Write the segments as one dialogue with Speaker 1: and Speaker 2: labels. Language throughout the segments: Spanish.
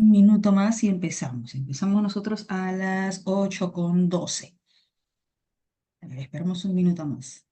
Speaker 1: Un minuto más y empezamos. Empezamos nosotros a las 8:12. A ver, esperamos un minuto más.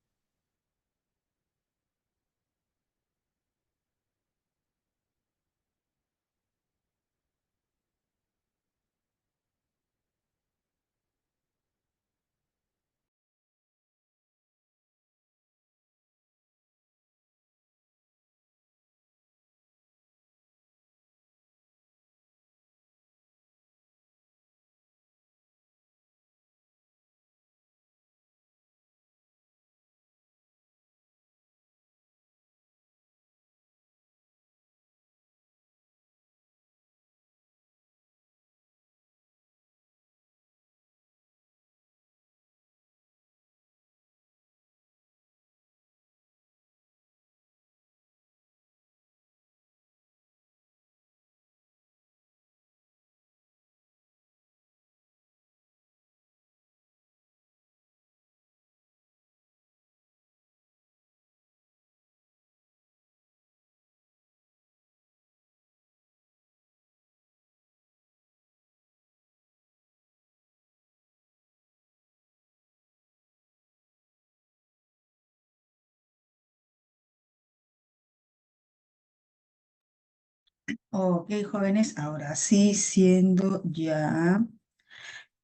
Speaker 1: Ok, jóvenes, ahora sí, siendo ya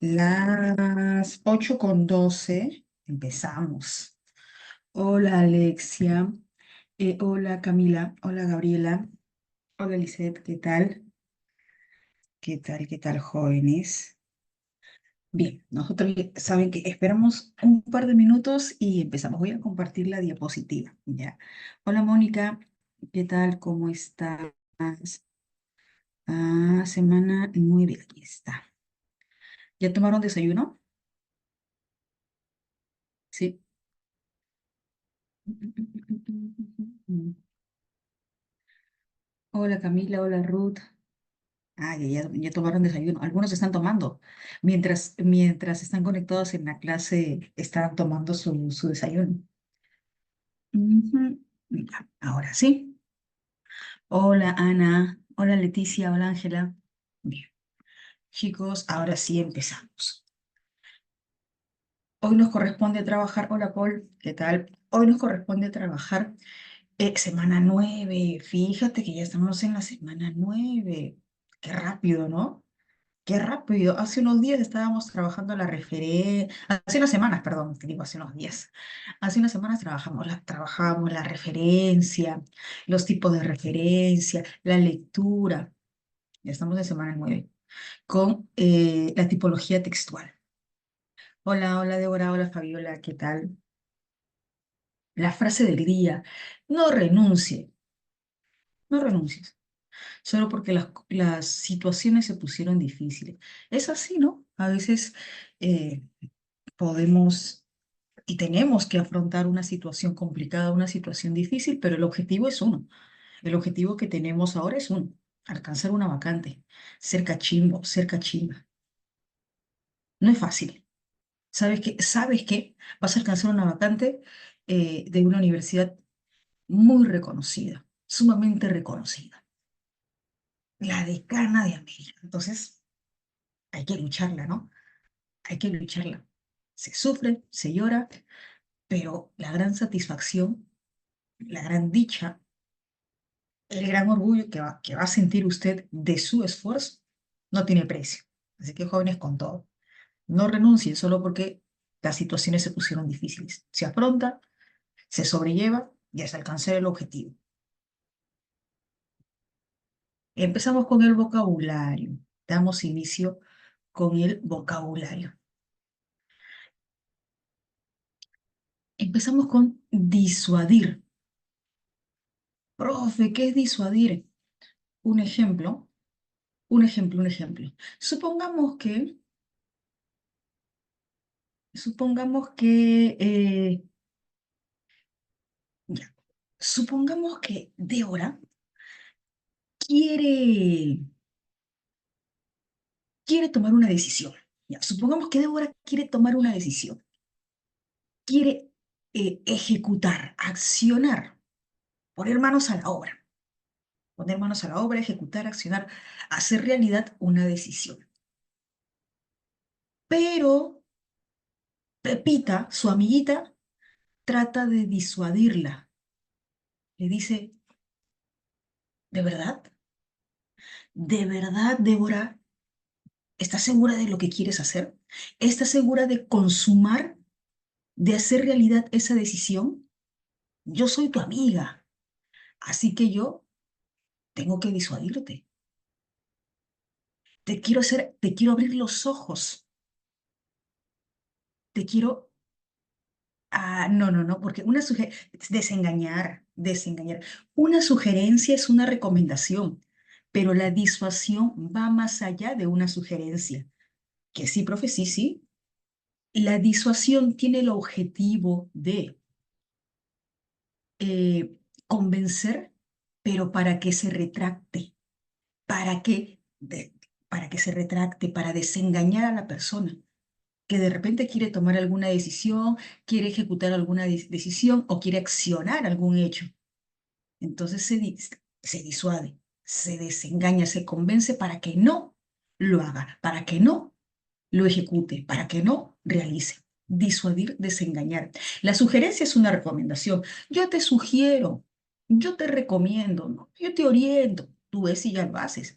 Speaker 1: las 8:12, empezamos. Hola, Alexia. Hola, Camila. Hola, Gabriela. Hola, Lisette. ¿Qué tal? ¿Qué tal? ¿Qué tal, jóvenes? Bien, nosotros saben que esperamos un par de minutos y empezamos. Voy a compartir la diapositiva, ¿ya? Hola, Mónica, ¿qué tal? ¿Cómo estás? Semana 9, aquí está. ¿Ya tomaron desayuno? Sí. Hola, Camila, hola, Ruth. Ya tomaron desayuno. Algunos están tomando. Mientras están conectados en la clase, están tomando su desayuno. Ujú. Ya, ahora sí. Hola Ana, hola Leticia, hola Ángela. Bien, chicos, ahora sí empezamos. Hoy nos corresponde trabajar, hola Paul, ¿qué tal? Hoy nos corresponde trabajar semana 9. Fíjate que ya estamos en la semana 9. Qué rápido, ¿no? Qué rápido. Hace unos días estábamos trabajando la referencia, hace unas semanas, perdón, te digo hace unos días. Hace unas semanas trabajábamos la referencia, los tipos de referencia, la lectura. Ya estamos en semana 9 con la tipología textual. Hola, hola Débora, hola Fabiola, ¿qué tal? La frase del día, no renuncie, no renuncies, solo porque las situaciones se pusieron difíciles. Es así, ¿no? A veces eh, podemos y tenemos que afrontar una situación complicada, una situación difícil, pero el objetivo es uno. El objetivo que tenemos ahora es uno, alcanzar una vacante, ser cachimbo, ser cachimba. No es fácil. ¿Sabes qué? Vas a alcanzar una vacante de una universidad muy reconocida, sumamente reconocida, la decana de América. Entonces, hay que lucharla, ¿no? Hay que lucharla. Se sufre, se llora, pero la gran satisfacción, la gran dicha, el gran orgullo que va a sentir usted de su esfuerzo, no tiene precio. Así que jóvenes con todo. No renuncien solo porque las situaciones se pusieron difíciles. Se afronta, se sobrelleva y hasta alcanzar el objetivo. Empezamos con el vocabulario. Damos inicio con el vocabulario. Empezamos con disuadir. Profe, ¿qué es disuadir? Un ejemplo, un ejemplo. Supongamos que, ya, supongamos que Débora quiere, quiere tomar una decisión. Ya, supongamos que Débora quiere tomar una decisión. Quiere ejecutar, accionar, poner manos a la obra. poner manos a la obra, ejecutar, accionar, hacer realidad una decisión. Pero Pepita, su amiguita, trata de disuadirla. Le dice, ¿de verdad? ¿De verdad, Débora? ¿Estás segura de lo que quieres hacer? ¿Estás segura de consumar, de hacer realidad esa decisión? Yo soy tu amiga, así que yo tengo que disuadirte. Te quiero abrir los ojos. Te quiero... Ah, no, no, no, porque una sugerencia... Desengañar, desengañar. Una sugerencia es una recomendación, pero la disuasión va más allá de una sugerencia. Que sí, profe, sí, sí. La disuasión tiene el objetivo de convencer, pero para que se retracte, para que, para que se retracte, para desengañar a la persona que de repente quiere tomar alguna decisión, quiere ejecutar alguna decisión o quiere accionar algún hecho. Entonces se disuade, se desengaña, se convence para que no lo haga, para que no lo ejecute, para que no realice. Disuadir, desengañar. La sugerencia es una recomendación. Yo te sugiero, yo te recomiendo, ¿no? Yo te oriento. Tú ves si ya lo haces.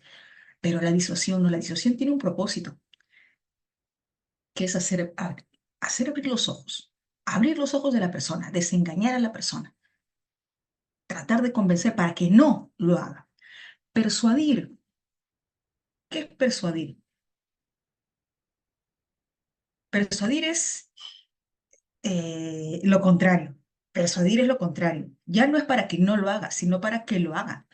Speaker 1: Pero la disuasión no, la disuasión tiene un propósito, que es hacer abrir los ojos de la persona, desengañar a la persona, tratar de convencer para que no lo haga. Persuadir. ¿Qué es persuadir? Persuadir es lo contrario. Persuadir es lo contrario. Ya no es para que no lo haga, sino para que lo haga.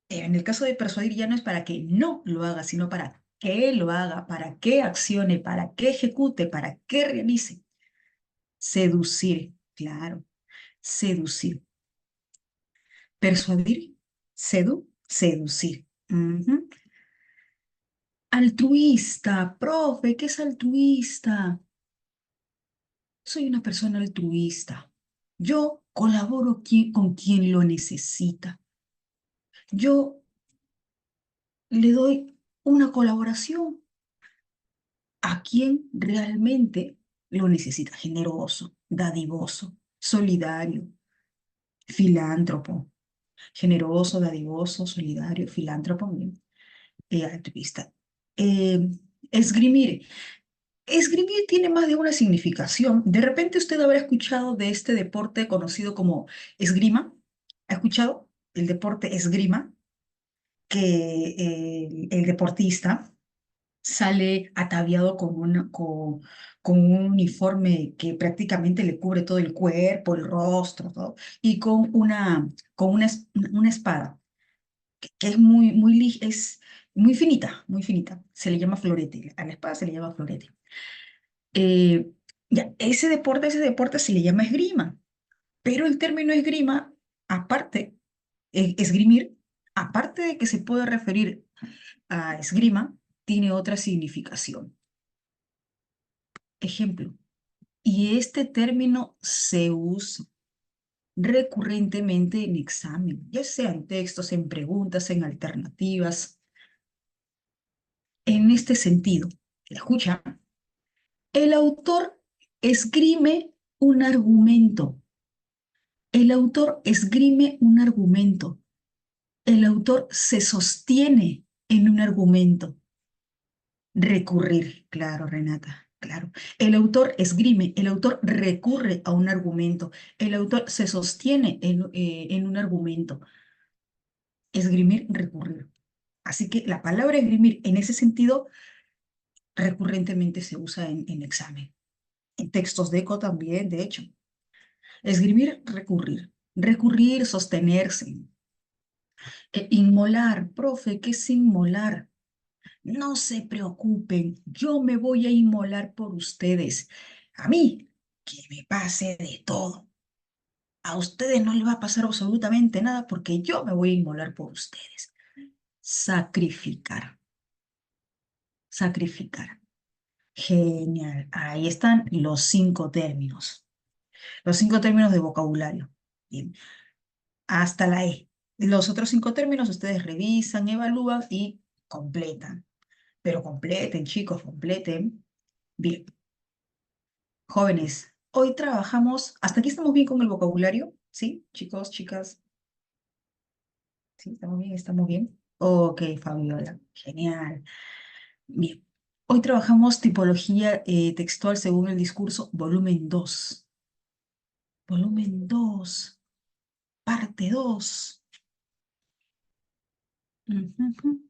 Speaker 1: En el caso de persuadir ya no es para que no lo haga, sino para que lo haga, para que accione, para que ejecute, para que realice. Seducir, claro, seducir. Persuadir, seducir. Ujú. Altruista, profe, ¿qué es altruista? Soy una persona altruista. Yo colaboro con quien lo necesita. Yo le doy una colaboración a quien realmente lo necesita. Generoso, dadivoso, solidario, filántropo. Generoso, dadivoso, solidario, filántropo, bien, altruista. Eh, esgrimir. Esgrimir tiene más de una significación. De repente usted habrá escuchado de este deporte conocido como esgrima. ¿Ha escuchado el deporte esgrima? Que el deportista sale ataviado con un uniforme que prácticamente le cubre todo el cuerpo, el rostro, todo, y con una espada que es es muy finita, muy finita. Se le llama florete. A la espada se le llama florete. Eh, ya, ese deporte se le llama esgrima, pero el término esgrima, aparte, esgrimir, aparte de que se puede referir a esgrima, tiene otra significación. Ejemplo, y este término se usa recurrentemente en examen, ya sea en textos, en preguntas, en alternativas. En este sentido, escucha, el autor esgrime un argumento. El autor esgrime un argumento. El autor se sostiene en un argumento. Recurrir, claro, Renata, claro. El autor esgrime, el autor recurre a un argumento. El autor se sostiene en un argumento. Esgrimir, recurrir. Así que la palabra esgrimir en ese sentido recurrentemente se usa en examen. En textos de eco también, de hecho. Esgrimir, recurrir. Recurrir, sostenerse. Inmolar, profe, ¿qué es inmolar? No se preocupen, yo me voy a inmolar por ustedes. A mí, que me pase de todo. A ustedes no les va a pasar absolutamente nada porque yo me voy a inmolar por ustedes. Sacrificar, sacrificar. Genial. Ahí están los 5 términos. Los 5 términos de vocabulario. Bien. Hasta la E. Los otros 5 términos ustedes revisan, evalúan y completan. Pero completen, chicos, completen. Bien, jóvenes, hoy trabajamos, hasta aquí estamos bien con el vocabulario, ¿sí? Chicos, chicas, ¿sí? ¿Estamos bien? ¿Estamos bien? Ok, Fabiola, genial. Bien, hoy trabajamos tipología textual según el discurso, volumen 2. Volumen 2, parte 2. Ujú.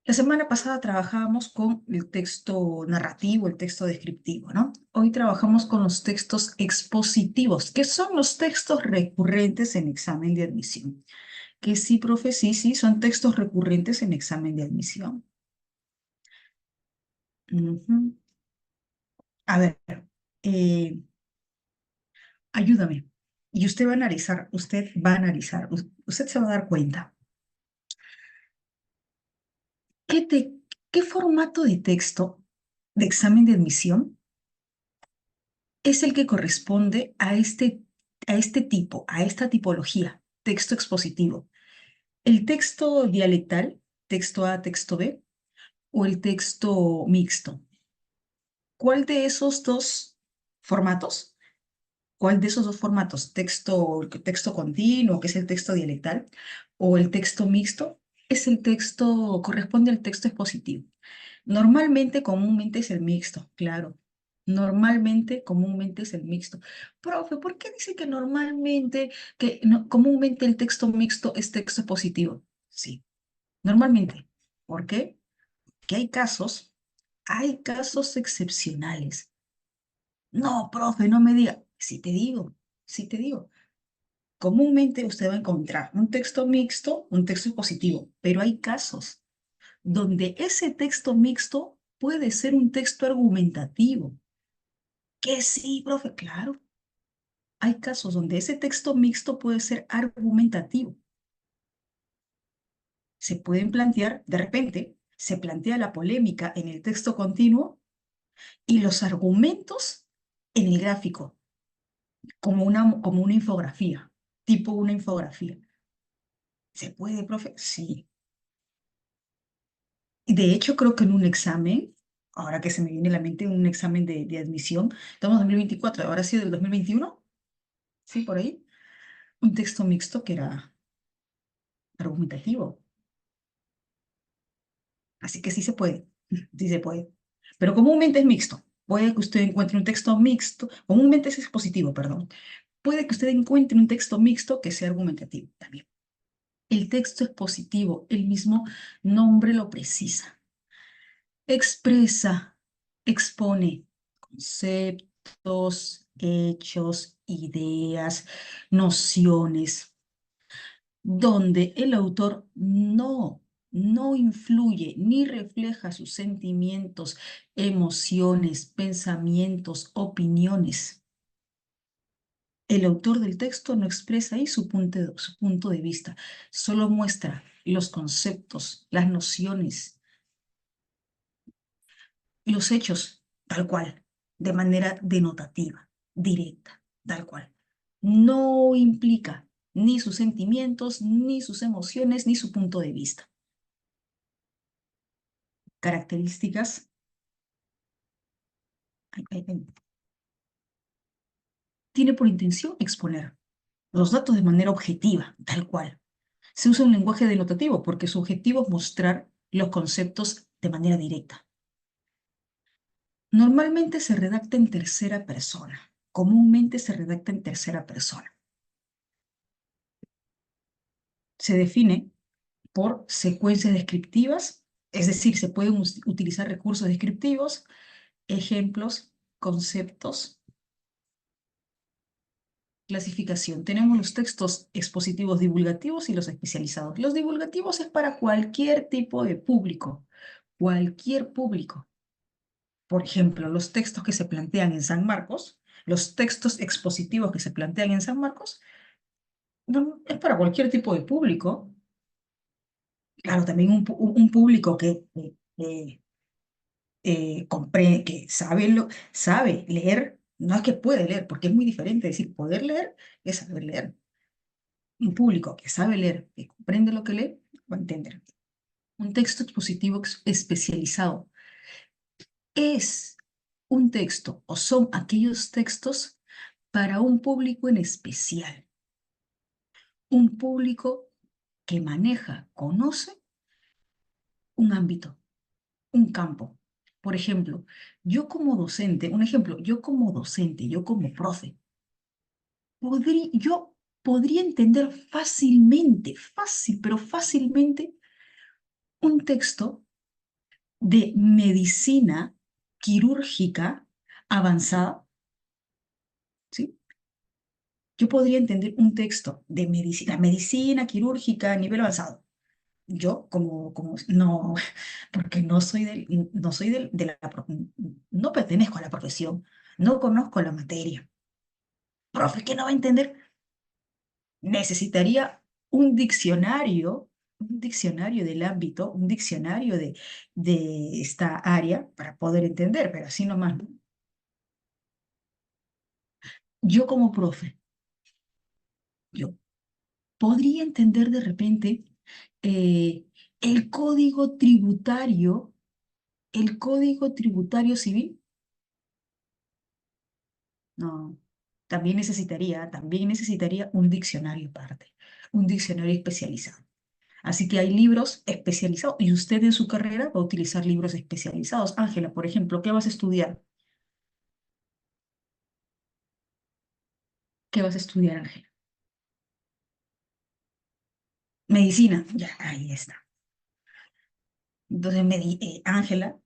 Speaker 1: La semana pasada trabajábamos con el texto narrativo, el texto descriptivo, ¿no? Hoy trabajamos con los textos expositivos, que son los textos recurrentes en examen de admisión. Que sí, profe, sí, sí, son textos recurrentes en examen de admisión. Ujú. A ver, eh, ayúdame. Y usted se va a dar cuenta. ¿Qué, qué formato de texto de examen de admisión es el que corresponde a este tipo, a esta tipología, texto expositivo? ¿El texto dialectal, texto A, texto B, o el texto mixto? ¿Cuál de esos dos formatos? ¿Cuál de esos dos formatos? Texto continuo, que es el texto dialectal, o el texto mixto, corresponde al texto expositivo. Normalmente, comúnmente es el mixto, claro. Normalmente, comúnmente es el mixto. Profe, ¿por qué dice que normalmente, comúnmente el texto mixto es texto positivo? Sí, normalmente. ¿Por qué? Que hay casos excepcionales. No, profe, no me diga. Sí te digo. Comúnmente usted va a encontrar un texto mixto, un texto positivo, pero hay casos donde ese texto mixto puede ser un texto argumentativo. Que sí, profe, claro. Hay casos donde ese texto mixto puede ser argumentativo. Se pueden plantear, de repente, se plantea la polémica en el texto continuo y los argumentos en el gráfico, como una infografía, tipo una infografía. ¿Se puede, profe? Sí. Y de hecho, creo que en un examen, ahora que se me viene a la mente un examen de admisión, estamos en 2024, ahora sí del 2021, sí, por ahí, un texto mixto que era argumentativo. Así que sí se puede, sí se puede. Pero comúnmente es mixto. Puede que usted encuentre un texto mixto, comúnmente es expositivo, perdón. Puede que usted encuentre un texto mixto que sea argumentativo también. El texto expositivo, el mismo nombre lo precisa. Expresa, expone conceptos, hechos, ideas, nociones, donde el autor no influye ni refleja sus sentimientos, emociones, pensamientos, opiniones. El autor del texto no expresa ahí su punto de vista, solo muestra los conceptos, las nociones, los hechos, tal cual, de manera denotativa, directa, tal cual. No implica ni sus sentimientos, ni sus emociones, ni su punto de vista. Características. Tiene por intención exponer los datos de manera objetiva, tal cual. Se usa un lenguaje denotativo porque su objetivo es mostrar los conceptos de manera directa. Normalmente se redacta en tercera persona. Comúnmente se redacta en tercera persona. Se define por secuencias descriptivas, es decir, se pueden utilizar recursos descriptivos, ejemplos, conceptos. Clasificación. Tenemos los textos expositivos divulgativos y los especializados. Los divulgativos es para cualquier tipo de público, cualquier público. Por ejemplo, los textos que se plantean en San Marcos, los textos expositivos que se plantean en San Marcos, es para cualquier tipo de público. Claro, también un público que sabe leer, no es que puede leer, porque es muy diferente decir poder leer es saber leer. Un público que sabe leer, que comprende lo que lee, va a entender. Un texto expositivo especializado es un texto o son aquellos textos para un público en especial, un público que maneja, conoce un ámbito, un campo. Por ejemplo, yo como docente, un ejemplo, yo como docente, yo como profe, yo podría entender fácilmente, fácil, pero fácilmente, un texto de medicina quirúrgica avanzada, ¿sí? Yo podría entender un texto de medicina quirúrgica a nivel avanzado. Yo, no, porque no soy no pertenezco a la profesión, no conozco la materia. Profe, ¿qué no va a entender? Necesitaría un diccionario del ámbito, un diccionario de esta área para poder entender, pero así nomás, ¿no? Yo como profe, yo podría entender de repente eh, el el código tributario civil. No, también necesitaría un diccionario aparte, un diccionario especializado. Así que hay libros especializados y usted en su carrera va a utilizar libros especializados. Ángela, por ejemplo, ¿qué vas a estudiar? ¿Qué vas a estudiar, Ángela? Medicina, ya, ahí está. Entonces, Ángela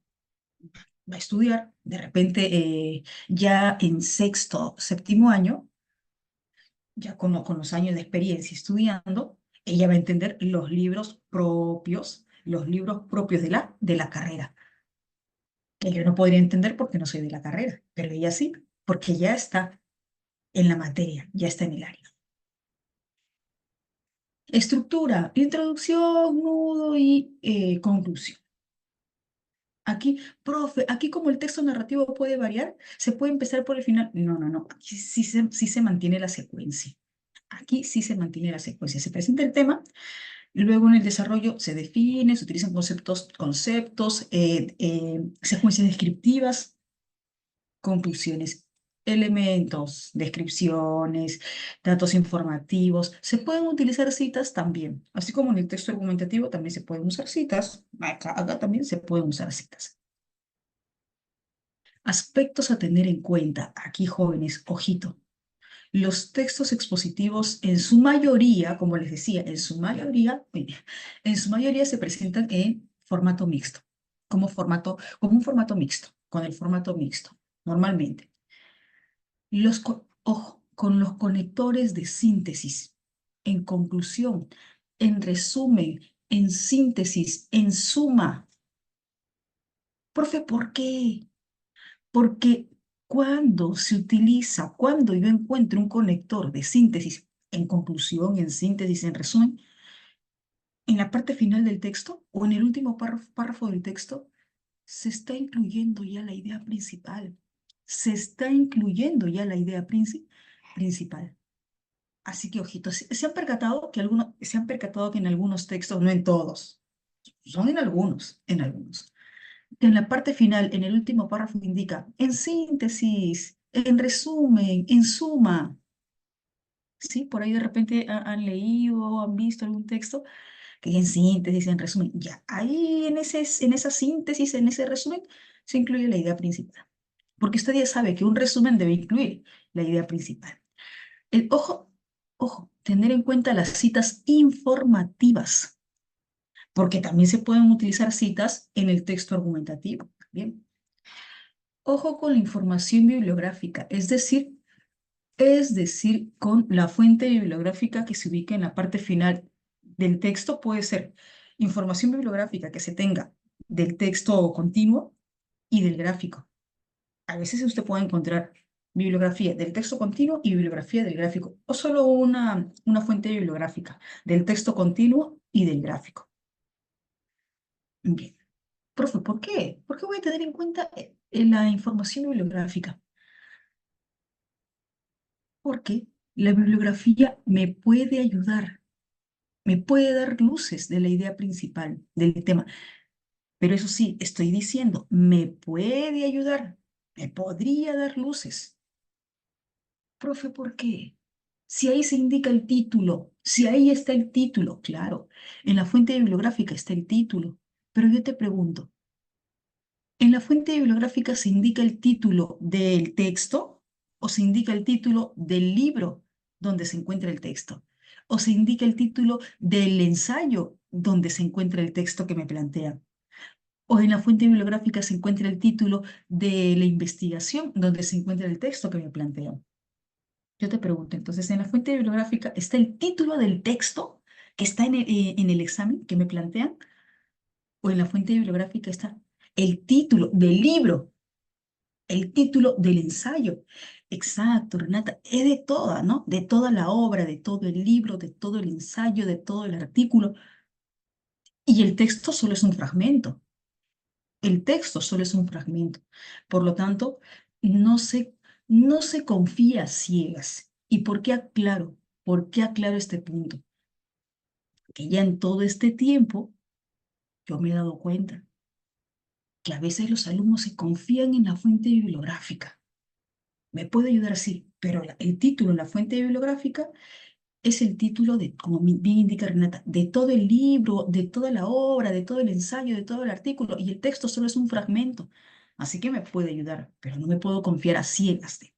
Speaker 1: va a estudiar, de repente, ya en sexto, séptimo año, ya con los años de experiencia estudiando, ella va a entender los libros propios de la carrera, que yo no podría entender porque no soy de la carrera, pero ella sí, porque ya está en la materia, ya está en el área. Estructura, introducción, nudo y conclusión. Aquí, profe, aquí como el texto narrativo puede variar, se puede empezar por el final. No, no, no, aquí sí se mantiene la secuencia. Aquí sí se mantiene la secuencia. Se presenta el tema, luego en el desarrollo se define, se utilizan secuencias descriptivas, conclusiones, elementos, descripciones, datos informativos. Se pueden utilizar citas también, así como en el texto argumentativo también se pueden usar citas. Acá también se pueden usar citas. Aspectos a tener en cuenta aquí, jóvenes, ojito. Los textos expositivos en su mayoría, como les decía, en su mayoría se presentan en formato mixto, como un formato mixto, con el formato mixto, normalmente. Ojo, con los conectores de síntesis. En conclusión, en resumen, en síntesis, en suma. Profe, ¿por qué? Porque cuando yo encuentro un conector de síntesis, en conclusión, en síntesis, en resumen, en la parte final del texto o en el último párrafo del texto, se está incluyendo ya la idea principal. Se está incluyendo ya la idea principal. Así que, ojitos, se han percatado que en algunos textos, no en todos, son en algunos, que en la parte final, en el último párrafo indica, en síntesis, en resumen, en suma. Sí, por ahí de repente han leído o han visto algún texto que en síntesis, en resumen, ya, ahí en esa síntesis, en ese resumen, se incluye la idea principal. Porque usted ya sabe que un resumen debe incluir la idea principal. El, ojo, ojo, tener en cuenta las citas informativas, porque también se pueden utilizar citas en el texto argumentativo. Bien. Ojo con la información bibliográfica, es decir, con la fuente bibliográfica que se ubica en la parte final del texto. Puede ser información bibliográfica que se tenga del texto continuo y del gráfico. A veces usted puede encontrar bibliografía del texto continuo y bibliografía del gráfico, o solo una fuente bibliográfica del texto continuo y del gráfico. Bien. Profe, ¿por qué? ¿Por qué voy a tener en cuenta la información bibliográfica? ¿Por qué? La bibliografía me puede dar luces de la idea principal del tema, pero eso sí, estoy diciendo, me puede ayudar, me podría dar luces. Profe, ¿por qué? Si ahí se indica el título, si ahí está el título, claro, en la fuente bibliográfica está el título, pero yo te pregunto, ¿en la fuente bibliográfica se indica el título del texto o se indica el título del libro donde se encuentra el texto? ¿O se indica el título del ensayo donde se encuentra el texto que me plantean? ¿O en la fuente bibliográfica se encuentra el título de la investigación donde se encuentra el texto que me plantean? Yo te pregunto, entonces, ¿en la fuente bibliográfica está el título del texto que está en el examen que me plantean? ¿O en la fuente bibliográfica está el título del libro, el título del ensayo? Exacto, Renata, es de toda, ¿no? De toda la obra, de todo el libro, de todo el ensayo, de todo el artículo. Y el texto solo es un fragmento. El texto solo es un fragmento. Por lo tanto, no se, no se confía a ciegas. ¿Y por qué aclaro? ¿Por qué aclaro este punto? Que ya en todo este tiempo yo me he dado cuenta que a veces los alumnos se confían en la fuente bibliográfica. Me puede ayudar así, pero el título en la fuente bibliográfica es el título de, como bien indica Renata, de todo el libro, de toda la obra, de todo el ensayo, de todo el artículo, y el texto solo es un fragmento. Así que me puede ayudar, pero no me puedo confiar a ciegas de.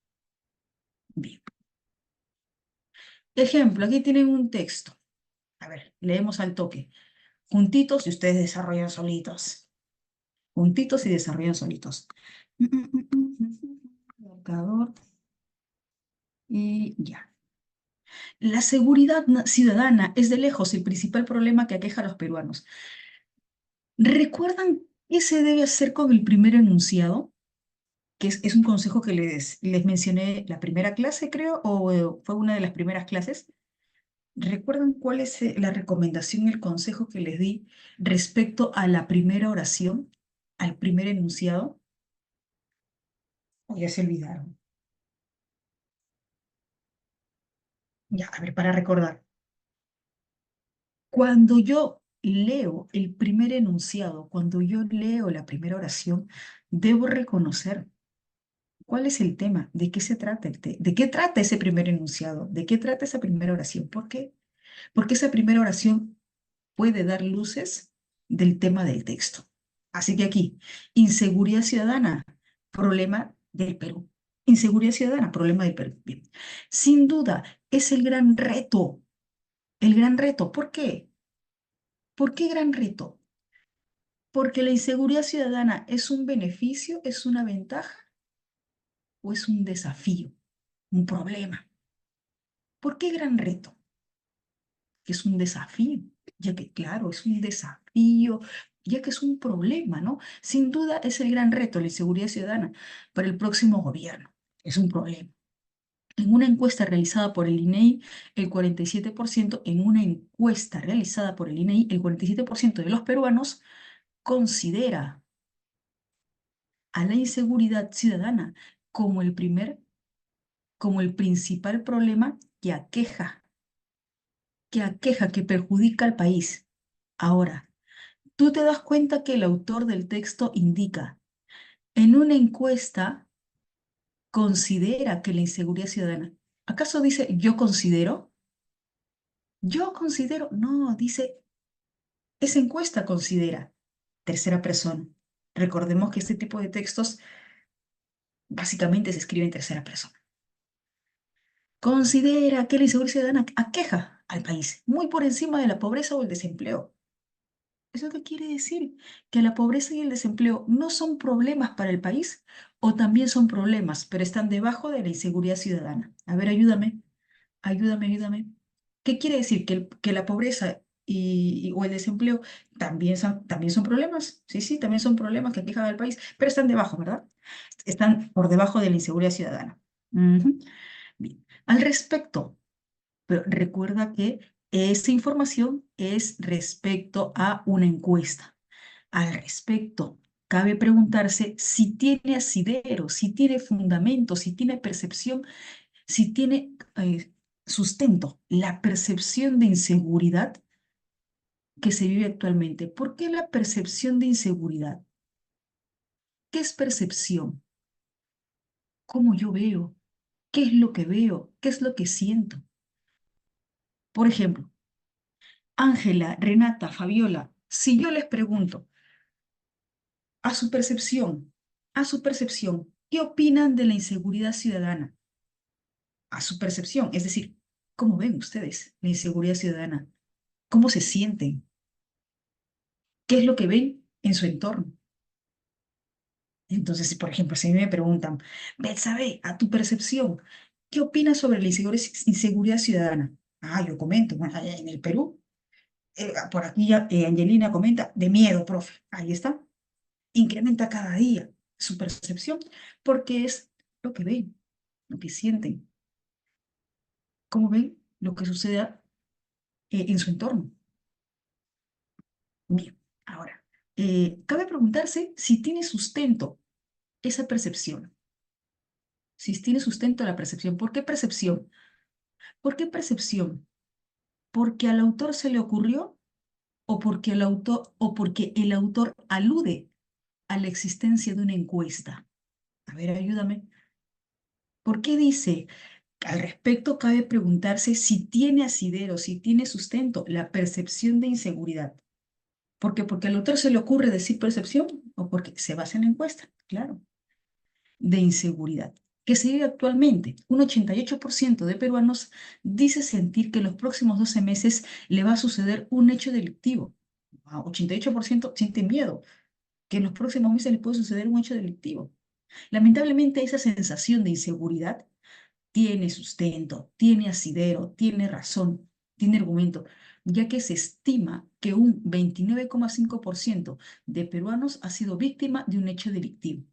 Speaker 1: Bien. Ejemplo, aquí tienen un texto. A ver, leemos al toque. Juntitos y ustedes desarrollan solitos. Juntitos y desarrollan solitos. Marcador y ya. La seguridad ciudadana es de lejos el principal problema que aqueja a los peruanos. ¿Recuerdan qué se debe hacer con el primer enunciado? Que es un consejo que les mencioné la primera clase, creo, o fue una de las primeras clases. ¿Recuerdan cuál es la recomendación, el consejo que les di respecto a la primera oración, al primer enunciado? ¿O ya se olvidaron? Ya, a ver, para recordar. Cuando yo leo el primer enunciado, cuando yo leo la primera oración, debo reconocer cuál es el tema, de qué se trata de qué trata ese primer enunciado, de qué trata esa primera oración. ¿Por qué? Porque esa primera oración puede dar luces del tema del texto. Así que aquí, inseguridad ciudadana, problema del Perú. Inseguridad ciudadana, problema del Perú. Bien. Sin duda, es el gran reto. El gran reto. ¿Por qué? ¿Por qué gran reto? Porque la inseguridad ciudadana es un beneficio, es una ventaja o es un desafío, un problema. ¿Por qué gran reto? Que es un desafío, ya que claro, es un desafío, ya que es un problema, ¿no? Sin duda es el gran reto, la inseguridad ciudadana para el próximo gobierno. Es un problema. En una encuesta realizada por el INEI, el 47%, en una encuesta realizada por el INEI, el 47% de los peruanos considera a la inseguridad ciudadana como como el principal problema que perjudica al país. Ahora, tú te das cuenta que el autor del texto indica, en una encuesta considera que la inseguridad ciudadana, ¿acaso dice yo considero? Yo considero, no, dice, esa encuesta considera, tercera persona. Recordemos que este tipo de textos básicamente se escribe en tercera persona. Considera que la inseguridad ciudadana aqueja al país, muy por encima de la pobreza o el desempleo. ¿Eso qué quiere decir? ¿Que la pobreza y el desempleo no son problemas para el país o también son problemas, pero están debajo de la inseguridad ciudadana? A ver, ayúdame, ayúdame, ayúdame. ¿Qué quiere decir? Que la pobreza o el desempleo también son problemas. Sí, sí, también son problemas que aquejan al país, pero están debajo, ¿verdad? Están por debajo de la inseguridad ciudadana. Ujú. Bien. Al respecto. Pero recuerda que esta información es respecto a una encuesta. Al respecto, cabe preguntarse si tiene asidero, si tiene fundamento, si tiene percepción, si tiene sustento la percepción de inseguridad que se vive actualmente. ¿Por qué la percepción de inseguridad? ¿Qué es percepción? ¿Cómo yo veo? ¿Qué es lo que veo? ¿Qué es lo que siento? Por ejemplo, Ángela, Renata, Fabiola, si yo les pregunto a su percepción, ¿qué opinan de la inseguridad ciudadana? A su percepción, es decir, ¿cómo ven ustedes la inseguridad ciudadana? ¿Cómo se sienten? ¿Qué es lo que ven en su entorno? Entonces, si, por ejemplo, si a mí me preguntan, Betsabe, a tu percepción, ¿qué opinas sobre la inseguridad ciudadana? Ah, yo comento, bueno, allá en el Perú, por aquí ya, Angelina comenta, de miedo, profe. Ahí está. Incrementa cada día su percepción porque es lo que ven, lo que sienten, cómo ven lo que sucede en su entorno. Bien, ahora, cabe preguntarse si tiene sustento esa percepción, si tiene sustento la percepción. ¿Por qué percepción? ¿Por qué percepción? ¿Porque al autor se le ocurrió o porque el autor alude a la existencia de una encuesta? A ver, ayúdame. ¿Por qué dice? Al respecto, cabe preguntarse si tiene asidero, si tiene sustento la percepción de inseguridad. ¿Por qué? Porque al autor se le ocurre decir percepción o porque se basa en la encuesta, claro, de inseguridad que se vive actualmente. Un 88% de peruanos dice sentir que en los próximos 12 meses le va a suceder un hecho delictivo. 88% siente miedo que en los próximos meses le puede suceder un hecho delictivo. Lamentablemente, esa sensación de inseguridad tiene sustento, tiene asidero, tiene razón, tiene argumento, ya que se estima que un 29,5% de peruanos ha sido víctima de un hecho delictivo.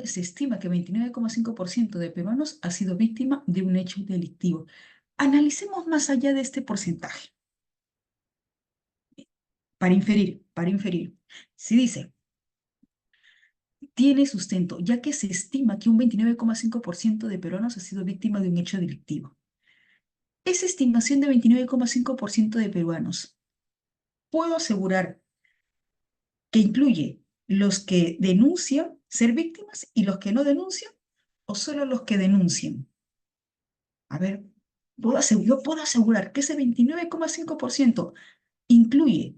Speaker 1: Se estima que 29,5% de peruanos ha sido víctima de un hecho delictivo. Analicemos más allá de este porcentaje para inferir. Si dice, tiene sustento, ya que se estima que un 29,5% de peruanos ha sido víctima de un hecho delictivo. Esa estimación de 29,5% de peruanos, puedo asegurar que incluye los que denuncian ser víctimas y los que no denuncian, o solo los que denuncian. A ver, yo puedo asegurar que ese 29,5% incluye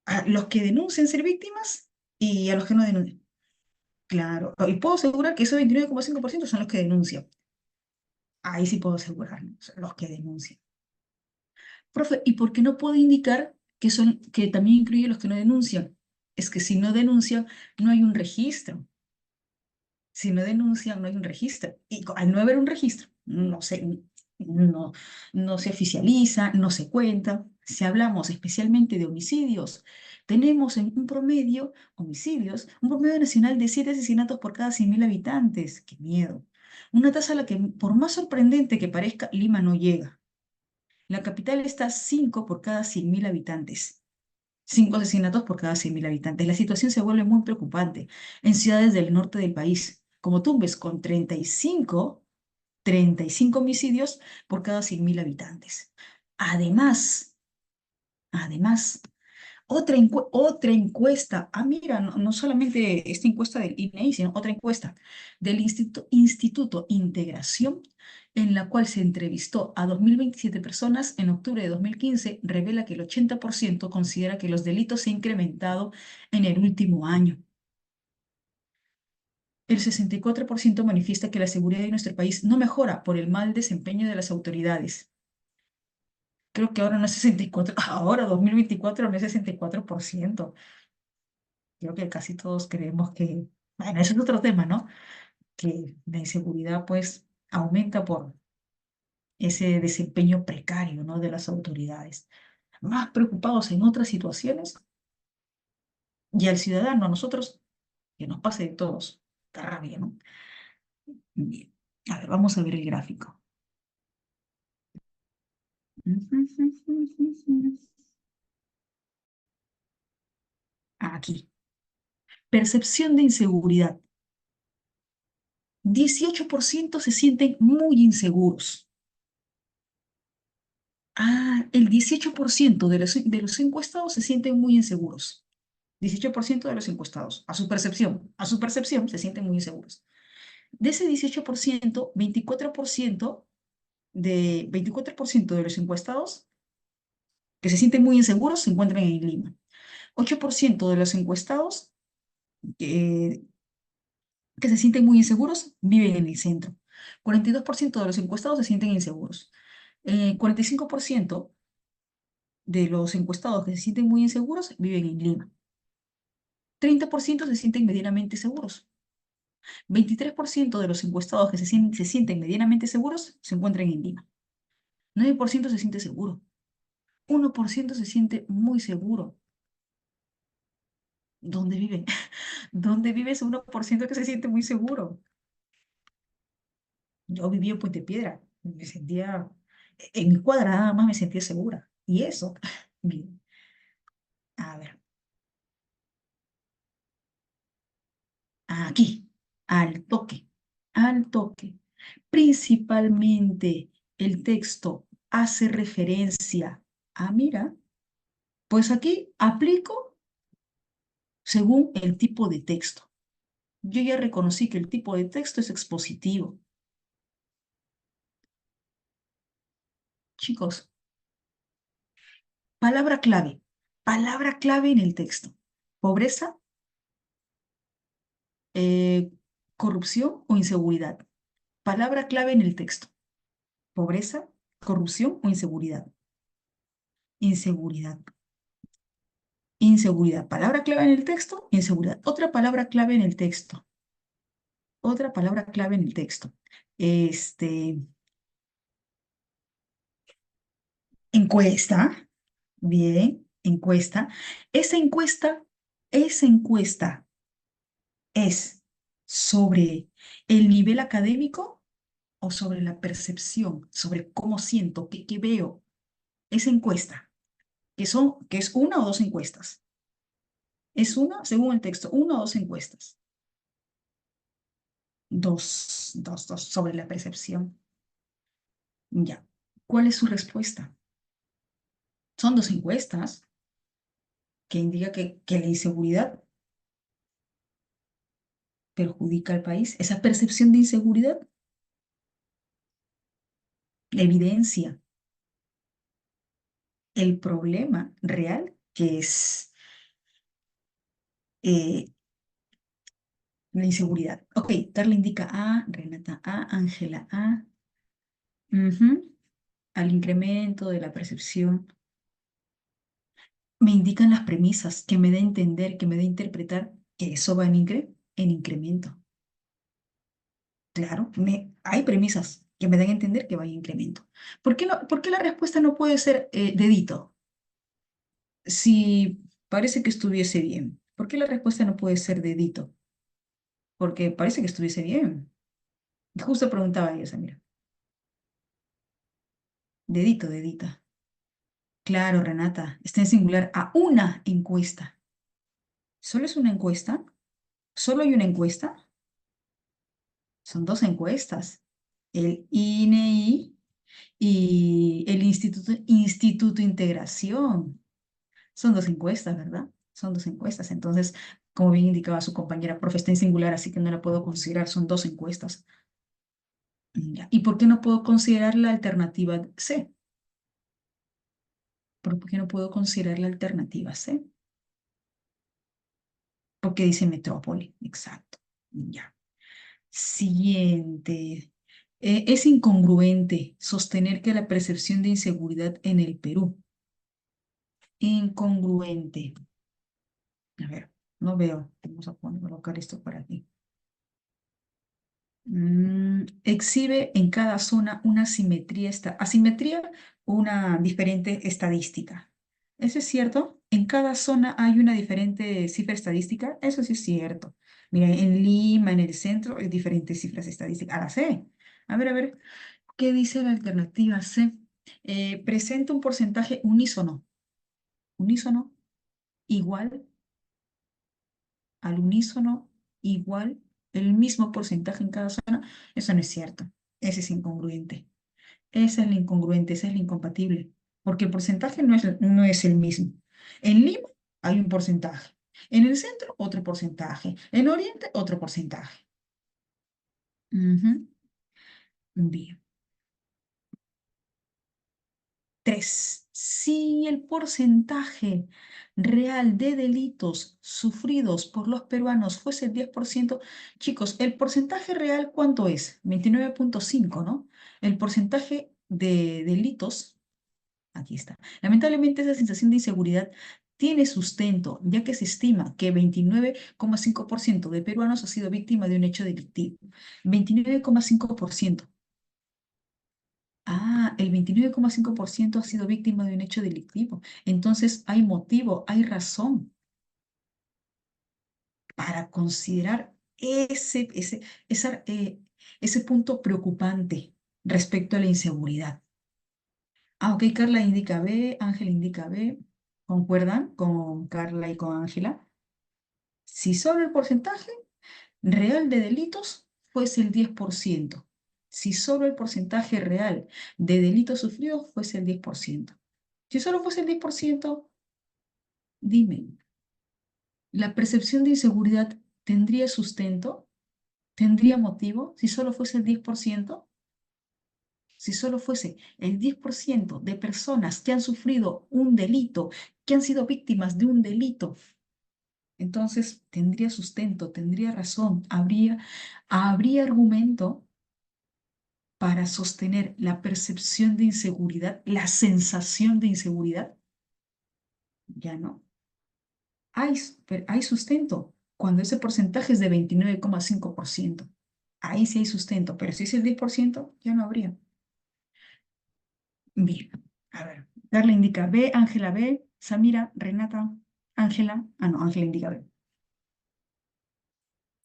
Speaker 1: a los que denuncian ser víctimas y a los que no denuncian. Claro, y puedo asegurar que ese 29,5% son los que denuncian. Ahí sí puedo asegurar, ¿no? Son los que denuncian. Profe, ¿y por qué no puedo indicar que también incluye los que no denuncian? Es que si no denuncian, no hay un registro. Si no denuncian, no hay un registro. Y al no haber un registro, no, no se oficializa, no se cuenta. Si hablamos especialmente de homicidios, tenemos en un promedio, un promedio nacional de 7 asesinatos por cada 100.000 habitantes. ¡Qué miedo! Una tasa a la que, por más sorprendente que parezca, Lima no llega. La capital está a 5 por cada 100.000 habitantes. 5 asesinatos por cada 100.000 habitantes. La situación se vuelve muy preocupante en ciudades del norte del país, como Tumbes, con 35 homicidios por cada 100.000 habitantes. Además, otra encuesta, mira, no solamente esta encuesta del INEI, sino otra encuesta del Instituto Integración, en la cual se entrevistó a 2.027 personas en octubre de 2015, revela que el 80% considera que los delitos se han incrementado en el último año. El 64% manifiesta que la seguridad de nuestro país no mejora por el mal desempeño de las autoridades. Creo que ahora no es 64, ahora 2024 no es 64%. Creo que casi todos creemos que, bueno, ese es otro tema, ¿no? Que la inseguridad pues aumenta por ese desempeño precario, ¿no? De las autoridades. Más preocupados en otras situaciones y al ciudadano, a nosotros, que nos pase de todos. Da rabia, ¿no? Bien. A ver, vamos a ver el gráfico. Aquí. Percepción de inseguridad. 18% se sienten muy inseguros. El 18% de los encuestados se sienten muy inseguros. 18% de los encuestados, a su percepción, se sienten muy inseguros. De ese 18%, 24% de los encuestados que se sienten muy inseguros se encuentran en Lima. 8% de los encuestados eh, que se sienten muy inseguros viven en el centro. 42% de los encuestados se sienten inseguros. 45% de los encuestados que se sienten muy inseguros viven en Lima. 30% se sienten medianamente seguros. 23% de los encuestados que se sienten medianamente seguros se encuentran en Lima. 9% se siente seguro. 1% se siente muy seguro. ¿Dónde vive? ¿Dónde vive ese 1% que se siente muy seguro? Yo vivía en Puente Piedra. Me sentía, en mi cuadra nada más me sentía segura. Y eso, bien, a ver, aquí, al toque, al toque. Principalmente el texto hace referencia a, mira, pues aquí aplico según el tipo de texto. Yo ya reconocí que el tipo de texto es expositivo. Chicos, palabra clave en el texto. Pobreza, eh, corrupción o inseguridad. Palabra clave en el texto. Pobreza, corrupción o inseguridad. Inseguridad. Inseguridad. Palabra clave en el texto, inseguridad. Otra palabra clave en el texto. Otra palabra clave en el texto. Este, encuesta. Bien, encuesta. Esa encuesta es sobre el nivel académico o sobre la percepción, sobre cómo siento, qué veo. Esa encuesta, que es una o dos encuestas. Es una, según el texto, una o dos encuestas. Dos, sobre la percepción. Ya. ¿Cuál es su respuesta? Son dos encuestas que indica que la inseguridad perjudica al país. Esa percepción de inseguridad evidencia el problema real que es eh, la inseguridad. Ok, Carla indica A, Renata A, Ángela A. Ujú. Al incremento de la percepción. Me indican las premisas que me da a entender, que me da a interpretar que eso va en incremento. Claro, hay premisas que me dan a entender que va en incremento. ¿Por qué la respuesta no puede ser dedito? Si parece que estuviese bien. ¿Por qué la respuesta no puede ser dedito? Porque parece que estuviese bien. Justo preguntaba ella, mira. Dedito, dedita. Claro, Renata, está en singular a una encuesta. ¿Solo es una encuesta? ¿Solo hay una encuesta? Son dos encuestas. El INEI y el Instituto Integración. Son dos encuestas, ¿verdad? Son dos encuestas. Entonces, como bien indicaba su compañera, profe, está en singular, así que no la puedo considerar. Son dos encuestas. Ya. ¿Y por qué no puedo considerar la alternativa C? ¿Por qué no puedo considerar la alternativa C? Porque dice metrópoli. Exacto. Ya. Siguiente. Es incongruente sostener que la percepción de inseguridad en el Perú. Incongruente. A ver, no veo. Vamos a colocar esto para aquí. Exhibe en cada zona una asimetría o una diferente estadística. ¿Eso es cierto? En cada zona hay una diferente cifra estadística. Eso sí es cierto. Mira, en Lima, en el centro, hay diferentes cifras estadísticas. A la C. A ver, ¿qué dice la alternativa C? Presenta un porcentaje unísono. Unísono igual al unísono igual el mismo porcentaje en cada zona. Eso no es cierto. Ese es incongruente. Esa es la incongruente, esa es la incompatible. porque el porcentaje no es el mismo. En Lima hay un porcentaje, en el centro otro porcentaje, en Oriente otro porcentaje. Ujú. Bien. 3. Si el porcentaje real de delitos sufridos por los peruanos fuese el 10%, chicos, ¿el porcentaje real cuánto es? 29,5, ¿no? El porcentaje de delitos, aquí está. Lamentablemente esa sensación de inseguridad tiene sustento, ya que se estima que 29,5% de peruanos ha sido víctima de un hecho delictivo. 29,5%. El 29,5% ha sido víctima de un hecho delictivo. Entonces hay motivo, hay razón para considerar ese punto preocupante respecto a la inseguridad. Ok, Carla indica B, Ángela indica B. ¿Concuerdan con Carla y con Ángela? Si solo el porcentaje real de delitos fuese el 10%. Si solo el porcentaje real de delitos sufridos fuese el 10%. Si solo fuese el 10%, dime, ¿la percepción de inseguridad tendría sustento? ¿Tendría motivo si solo fuese el 10%? Si solo fuese el 10% de personas que han sufrido un delito, que han sido víctimas de un delito, entonces tendría sustento, tendría razón, habría argumento para sostener la percepción de inseguridad, la sensación de inseguridad. Ya no. Hay sustento cuando ese porcentaje es de 29,5%. Ahí sí hay sustento, pero si es el 10%, ya no habría. Bien, a ver. Darle indica B, Ángela B, Samira, Renata, Ángela. No, Ángela indica B.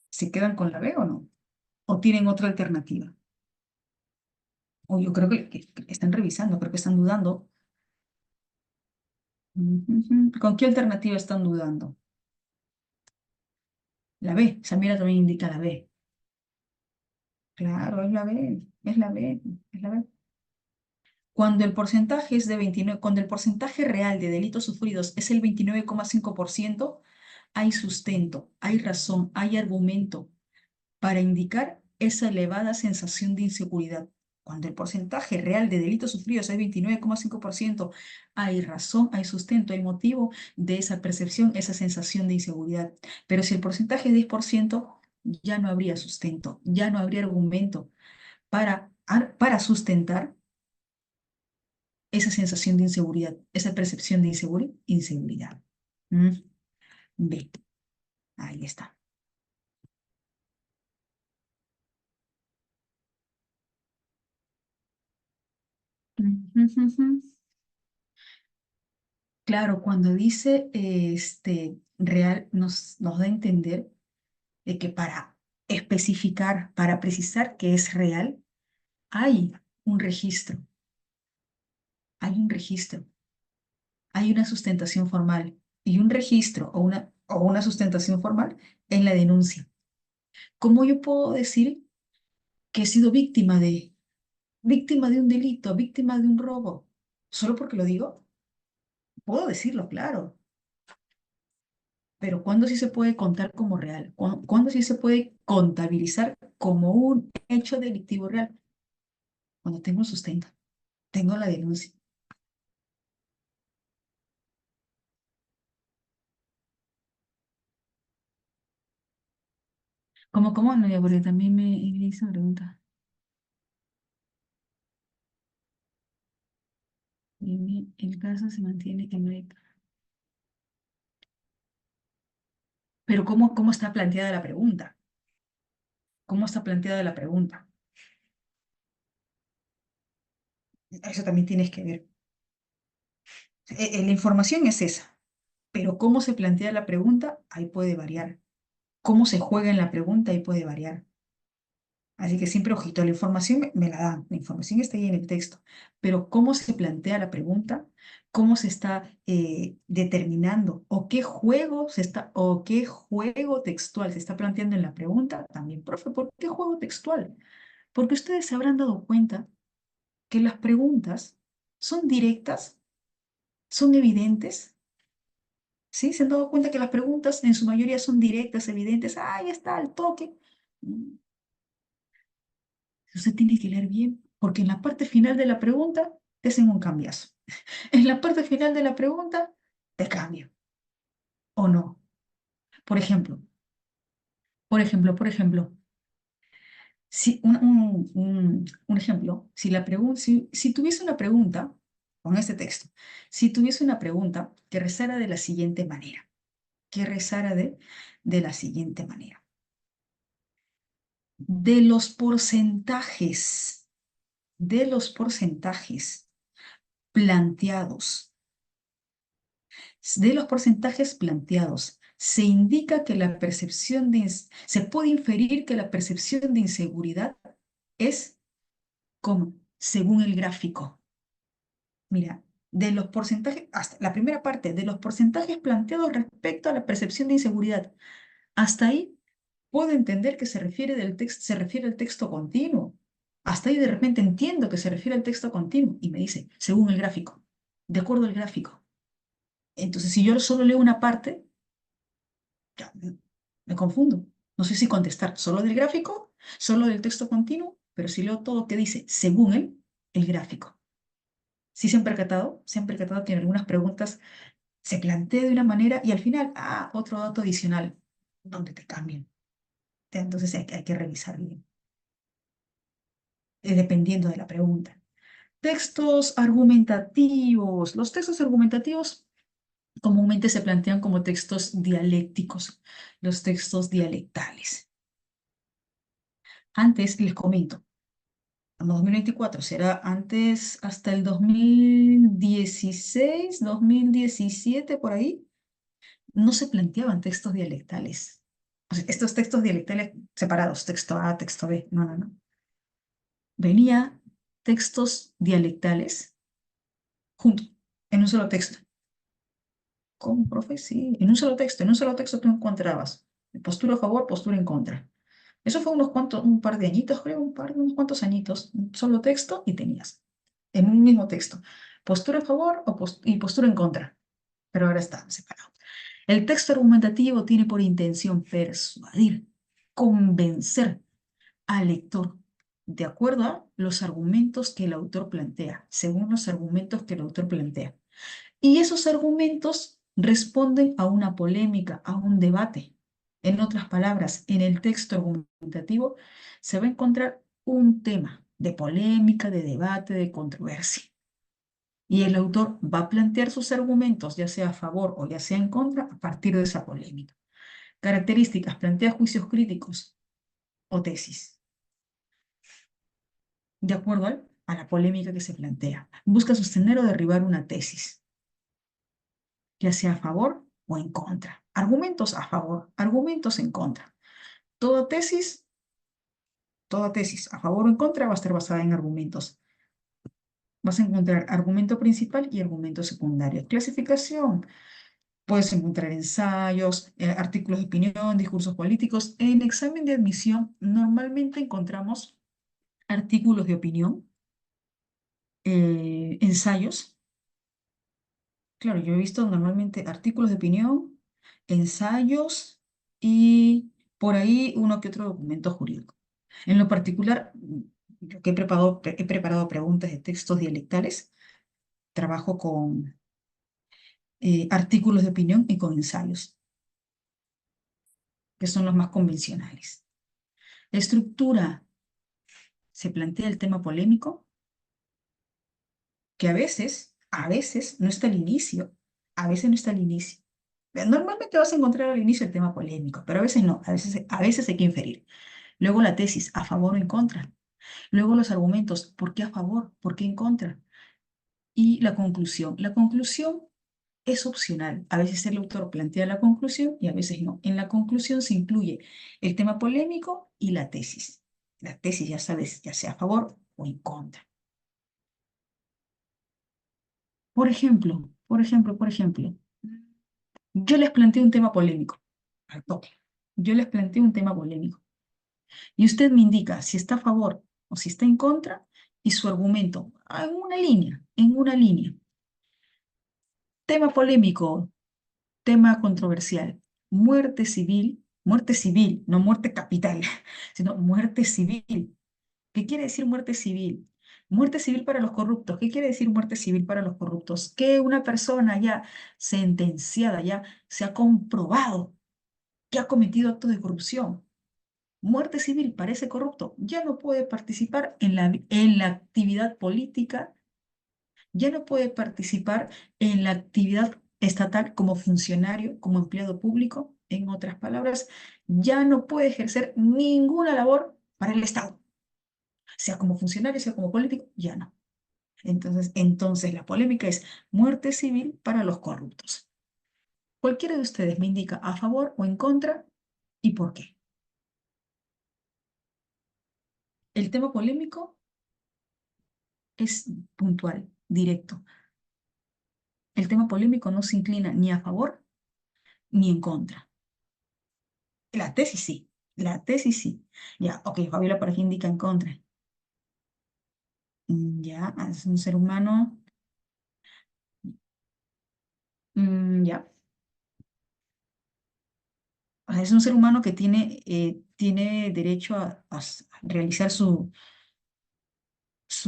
Speaker 1: ¿Se quedan con la B o no? ¿O tienen otra alternativa? O yo creo que están revisando, creo que están dudando. Ujú. ¿Con qué alternativa están dudando? La B, Samira también indica la B. Claro, es la B, es la B, es la B. Cuando el porcentaje es de 29, cuando el porcentaje real de delitos sufridos es el 29,5%, hay sustento, hay razón, hay argumento para indicar esa elevada sensación de inseguridad. Cuando el porcentaje real de delitos sufridos es 29,5%, hay razón, hay sustento, hay motivo de esa percepción, esa sensación de inseguridad. Pero si el porcentaje es 10%, ya no habría sustento, ya no habría argumento para sustentar esa sensación de inseguridad, esa percepción de inseguridad. Mm, B, ahí está. Ujujujú. Claro, cuando dice real, nos da a entender de que para especificar, para precisar que es real, hay un registro, hay una sustentación formal y un registro o una sustentación formal en la denuncia. ¿Cómo yo puedo decir que he sido víctima de un delito, víctima de un robo? ¿Solo porque lo digo? Puedo decirlo, claro, pero ¿cuándo sí se puede contar como real? ¿Cuándo sí se puede contabilizar como un hecho delictivo real? Cuando tengo un sustento, tengo la denuncia. ¿Cómo? No, ya, porque también me hizo pregunta. El caso se mantiene en red. Pero ¿cómo está planteada la pregunta? ¿Cómo está planteada la pregunta? Eso también tienes que ver. La información es esa, pero cómo se plantea la pregunta, ahí puede variar. Cómo se juega en la pregunta, ahí puede variar. Así que siempre, ojito, la información me la dan, la información está ahí en el texto, pero cómo se plantea la pregunta, cómo se está determinando, o qué juego textual se está planteando en la pregunta, también, profe, ¿por qué juego textual? Porque ustedes se habrán dado cuenta que las preguntas son directas ¿Son evidentes? ¿Sí? ¿Se han dado cuenta que las preguntas en su mayoría son directas, evidentes? Ah, ya está, al toque. Mm, Usted tiene que leer bien, porque en la parte final de la pregunta te hacen un cambiazo. En la parte final de la pregunta te cambio, ¿o no? Por ejemplo, por ejemplo, si un ejemplo, si tuviese una pregunta, con este texto, si tuviese una pregunta que rezara de la siguiente manera, que rezara de la siguiente manera. De los porcentajes, de los porcentajes planteados, de los porcentajes planteados, se indica que la percepción se puede inferir que la percepción de inseguridad es como según el gráfico. Mira, de los porcentajes, hasta la primera parte, de los porcentajes planteados respecto a la percepción de inseguridad, hasta ahí puedo entender que se refiere al texto continuo. Hasta ahí de repente entiendo que se refiere al texto continuo y me dice, según el gráfico, de acuerdo al gráfico. Entonces, si yo solo leo una parte, ya me confundo. No sé si contestar solo del gráfico, solo del texto continuo, pero si leo todo que dice según el gráfico. ¿Sí se han percatado que en algunas preguntas se plantea de una manera y al final, otro dato adicional, donde te cambian? Entonces hay que revisar bien, dependiendo de la pregunta. Textos argumentativos. Los textos argumentativos comúnmente se plantean como textos dialécticos, los textos dialectales. Antes, les comento, en 2024, será antes hasta el 2016, 2017, por ahí, no se planteaban textos dialectales. O sea, estos textos dialectales separados, texto A, texto B, no, no, no. Venía textos dialectales juntos, en un solo texto. ¿Cómo, profe? Sí, en un solo texto tú encontrabas postura a favor, postura en contra. Eso fue un par de añitos, creo, unos cuantos añitos, un solo texto y tenías, en un mismo texto, postura a favor y postura en contra, pero ahora está separado. El texto argumentativo tiene por intención persuadir, convencer al lector, de acuerdo a los argumentos que el autor plantea, según los argumentos que el autor plantea. Y esos argumentos responden a una polémica, a un debate. En otras palabras, en el texto argumentativo se va a encontrar un tema de polémica, de debate, de controversia. Y el autor va a plantear sus argumentos, ya sea a favor o ya sea en contra, a partir de esa polémica. Características: plantea juicios críticos o tesis, de acuerdo a la polémica que se plantea. Busca sostener o derribar una tesis, ya sea a favor o en contra. Argumentos a favor, argumentos en contra. Toda tesis, toda tesis a favor o en contra va a estar basada en argumentos. Vas a encontrar argumento principal y argumento secundario. Clasificación: puedes encontrar ensayos, artículos de opinión, discursos políticos. En examen de admisión normalmente encontramos artículos de opinión, ensayos. Claro, yo he visto normalmente artículos de opinión, ensayos y por ahí uno que otro documento jurídico. En lo particular, yo que he preparado preguntas de textos dialectales, trabajo con artículos de opinión y con ensayos, que son los más convencionales. La estructura: se plantea el tema polémico, que a veces no está al inicio, a veces no está al inicio. Normalmente vas a encontrar al inicio el tema polémico, pero a veces no, a veces hay que inferir. Luego la tesis, a favor o en contra. Luego los argumentos, ¿por qué a favor? ¿Por qué en contra? Y la conclusión. La conclusión es opcional. A veces el autor plantea la conclusión y a veces no. En la conclusión se incluye el tema polémico y la tesis. La tesis, ya sabes, ya sea a favor o en contra. Por ejemplo, yo les planteo un tema polémico. Al toque. Yo les planteo un tema polémico. Y usted me indica si está a favor o si está en contra y su argumento en una línea, en una línea. Tema polémico, tema controversial. Muerte civil, no muerte capital, sino muerte civil. ¿Qué quiere decir muerte civil? Muerte civil para los corruptos. ¿Qué quiere decir muerte civil para los corruptos? Que una persona ya sentenciada, ya se ha comprobado que ha cometido actos de corrupción. Muerte civil para ese corrupto. Ya no puede participar en la actividad política, ya no puede participar en la actividad estatal como funcionario, como empleado público. En otras palabras, ya no puede ejercer ninguna labor para el Estado, sea como funcionario, sea como político, ya no. Entonces la polémica es muerte civil para los corruptos. Cualquiera de ustedes me indica a favor o en contra y por qué. El tema polémico es puntual, directo. El tema polémico no se inclina ni a favor ni en contra. La tesis sí, la tesis sí. Ya, ok, Fabiola por aquí indica en contra. Ya, es un ser humano. Ya, o sea, es un ser humano que tiene derecho a realizar su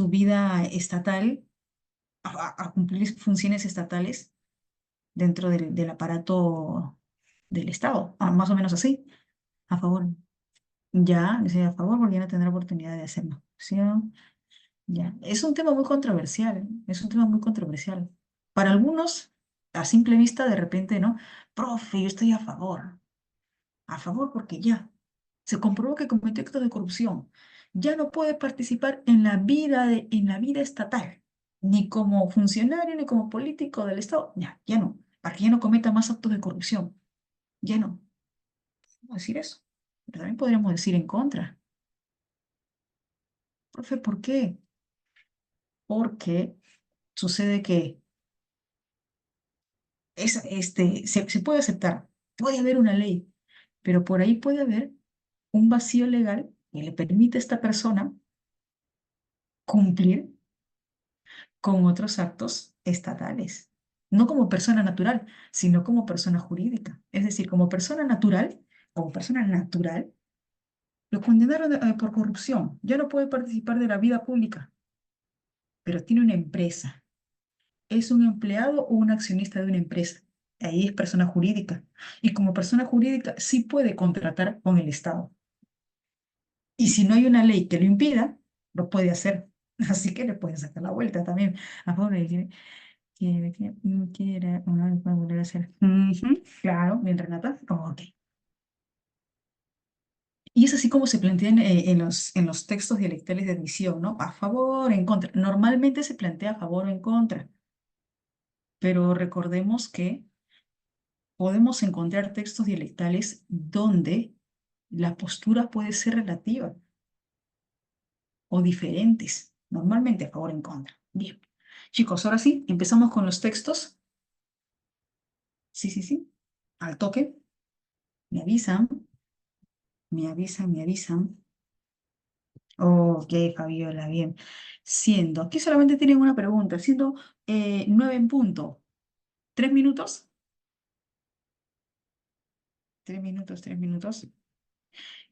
Speaker 1: vida estatal, a cumplir funciones estatales dentro del aparato del Estado. Más o menos así, a favor. Ya, dice a favor porque ya no tendrá oportunidad de hacerlo. ¿Sí? Ya. Es un tema muy controversial, ¿eh? Es un tema muy controversial. Para algunos, a simple vista, de repente, ¿no? Profe, yo estoy a favor porque ya se comprobó que cometió actos de corrupción. Ya no puede participar en la vida estatal, ni como funcionario, ni como político del Estado. Ya, ya no, para que ya no cometa más actos de corrupción. Ya no. Podemos decir eso. Pero también podríamos decir en contra. Profe, ¿por qué? Porque sucede que se puede aceptar, puede haber una ley, pero por ahí puede haber un vacío legal que le permite a esta persona cumplir con otros actos estatales, no como persona natural, sino como persona jurídica. Es decir, como persona natural, lo condenaron por corrupción, ya no puede participar de la vida pública, pero tiene una empresa, es un empleado o un accionista de una empresa. Ahí es persona jurídica. Y como persona jurídica sí puede contratar con el Estado. Y si no hay una ley que lo impida, lo puede hacer. Así que le pueden sacar la vuelta también. A favor de quiere volver a hacer. Ujú, claro, bien, Renata. Ok. Y es así como se plantea en los textos dialectales de admisión, ¿no? A favor, en contra. Normalmente se plantea a favor o en contra, pero recordemos que podemos encontrar textos dialectales donde la postura puede ser relativa o diferentes, normalmente a favor o en contra. Bien, chicos, ahora sí, empezamos con los textos. Sí, sí, sí, al toque, me avisan, me avisan. Ok, Fabiola, bien. Aquí solamente tienen una pregunta, siendo 9 en punto. ¿3 minutos? 3 minutos, 3 minutos.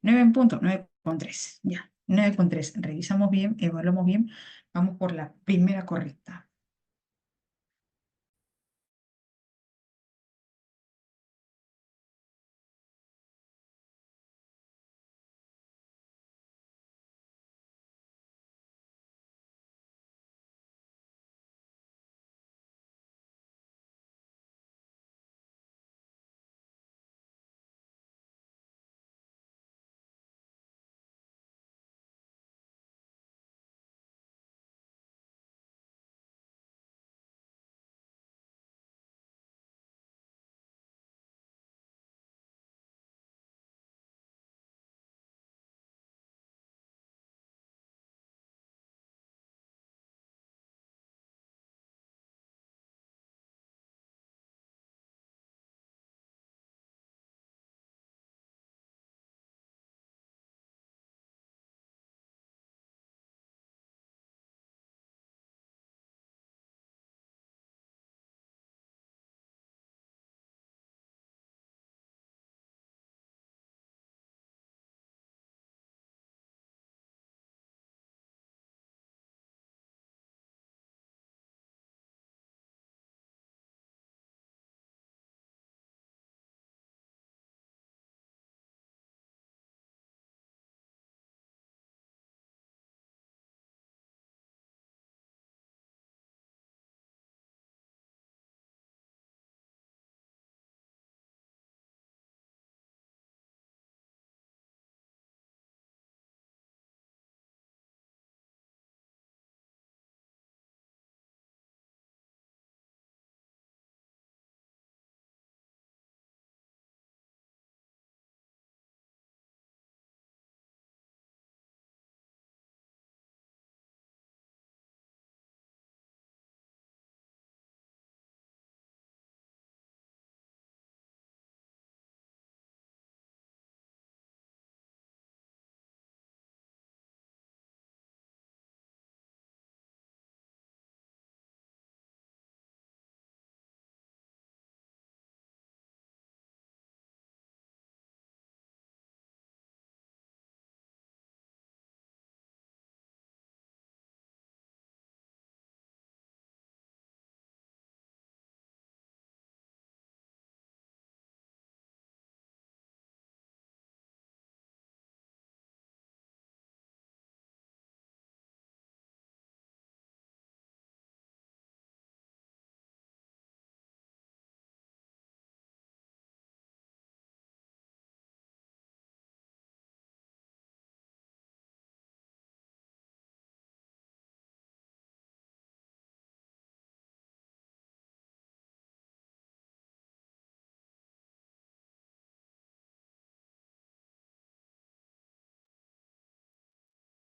Speaker 1: 9 en punto, 9,3. Ya, 9,3. Revisamos bien, evaluamos bien. Vamos por la primera correcta.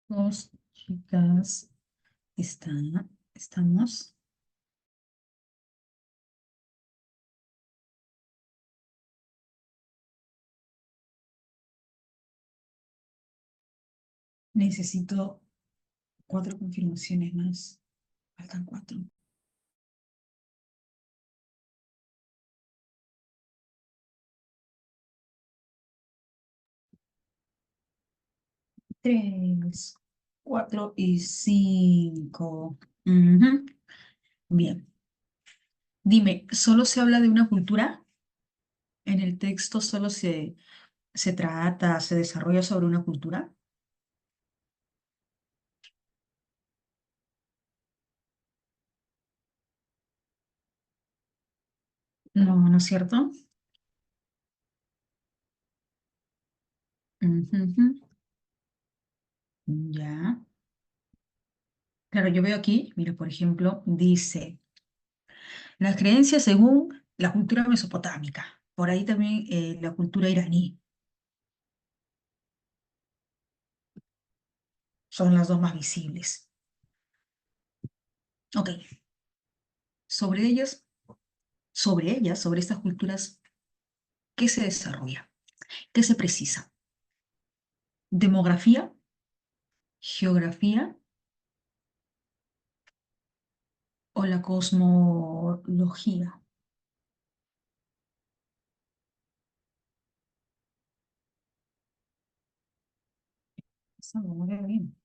Speaker 1: Dos chicas estamos. Necesito 4 confirmaciones más. Faltan 4. 3, 4 y 5. Bien. Dime, ¿solo se habla de una cultura? ¿En el texto solo se trata, se desarrolla sobre una cultura? No, ¿no es cierto? Ujú. Ya. Claro, yo veo aquí, mira, por ejemplo, dice, las creencias según la cultura mesopotámica. Por ahí también la cultura iraní. Son las dos más visibles. Ok, sobre ellas, sobre estas culturas, ¿qué se desarrolla? ¿Qué se precisa? ¿Demografía? ¿Geografía? ¿O la cosmología? Eso no veo bien.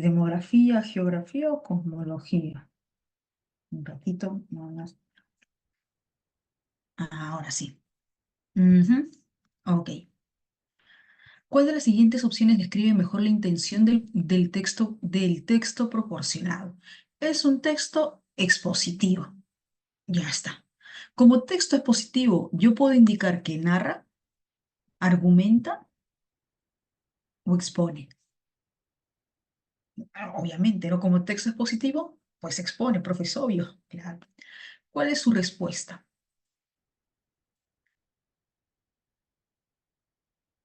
Speaker 1: ¿Demografía, geografía o cosmología? Un ratito, nada más. Ahora sí. Ujú. Ok. ¿Cuál de las siguientes opciones describe mejor la intención del texto proporcionado? Es un texto expositivo. Ya está. Como texto expositivo, yo puedo indicar que narra, argumenta o expone. Obviamente, ¿no? Como texto expositivo, pues expone, profesor, obvio. Claro. ¿Cuál es su respuesta?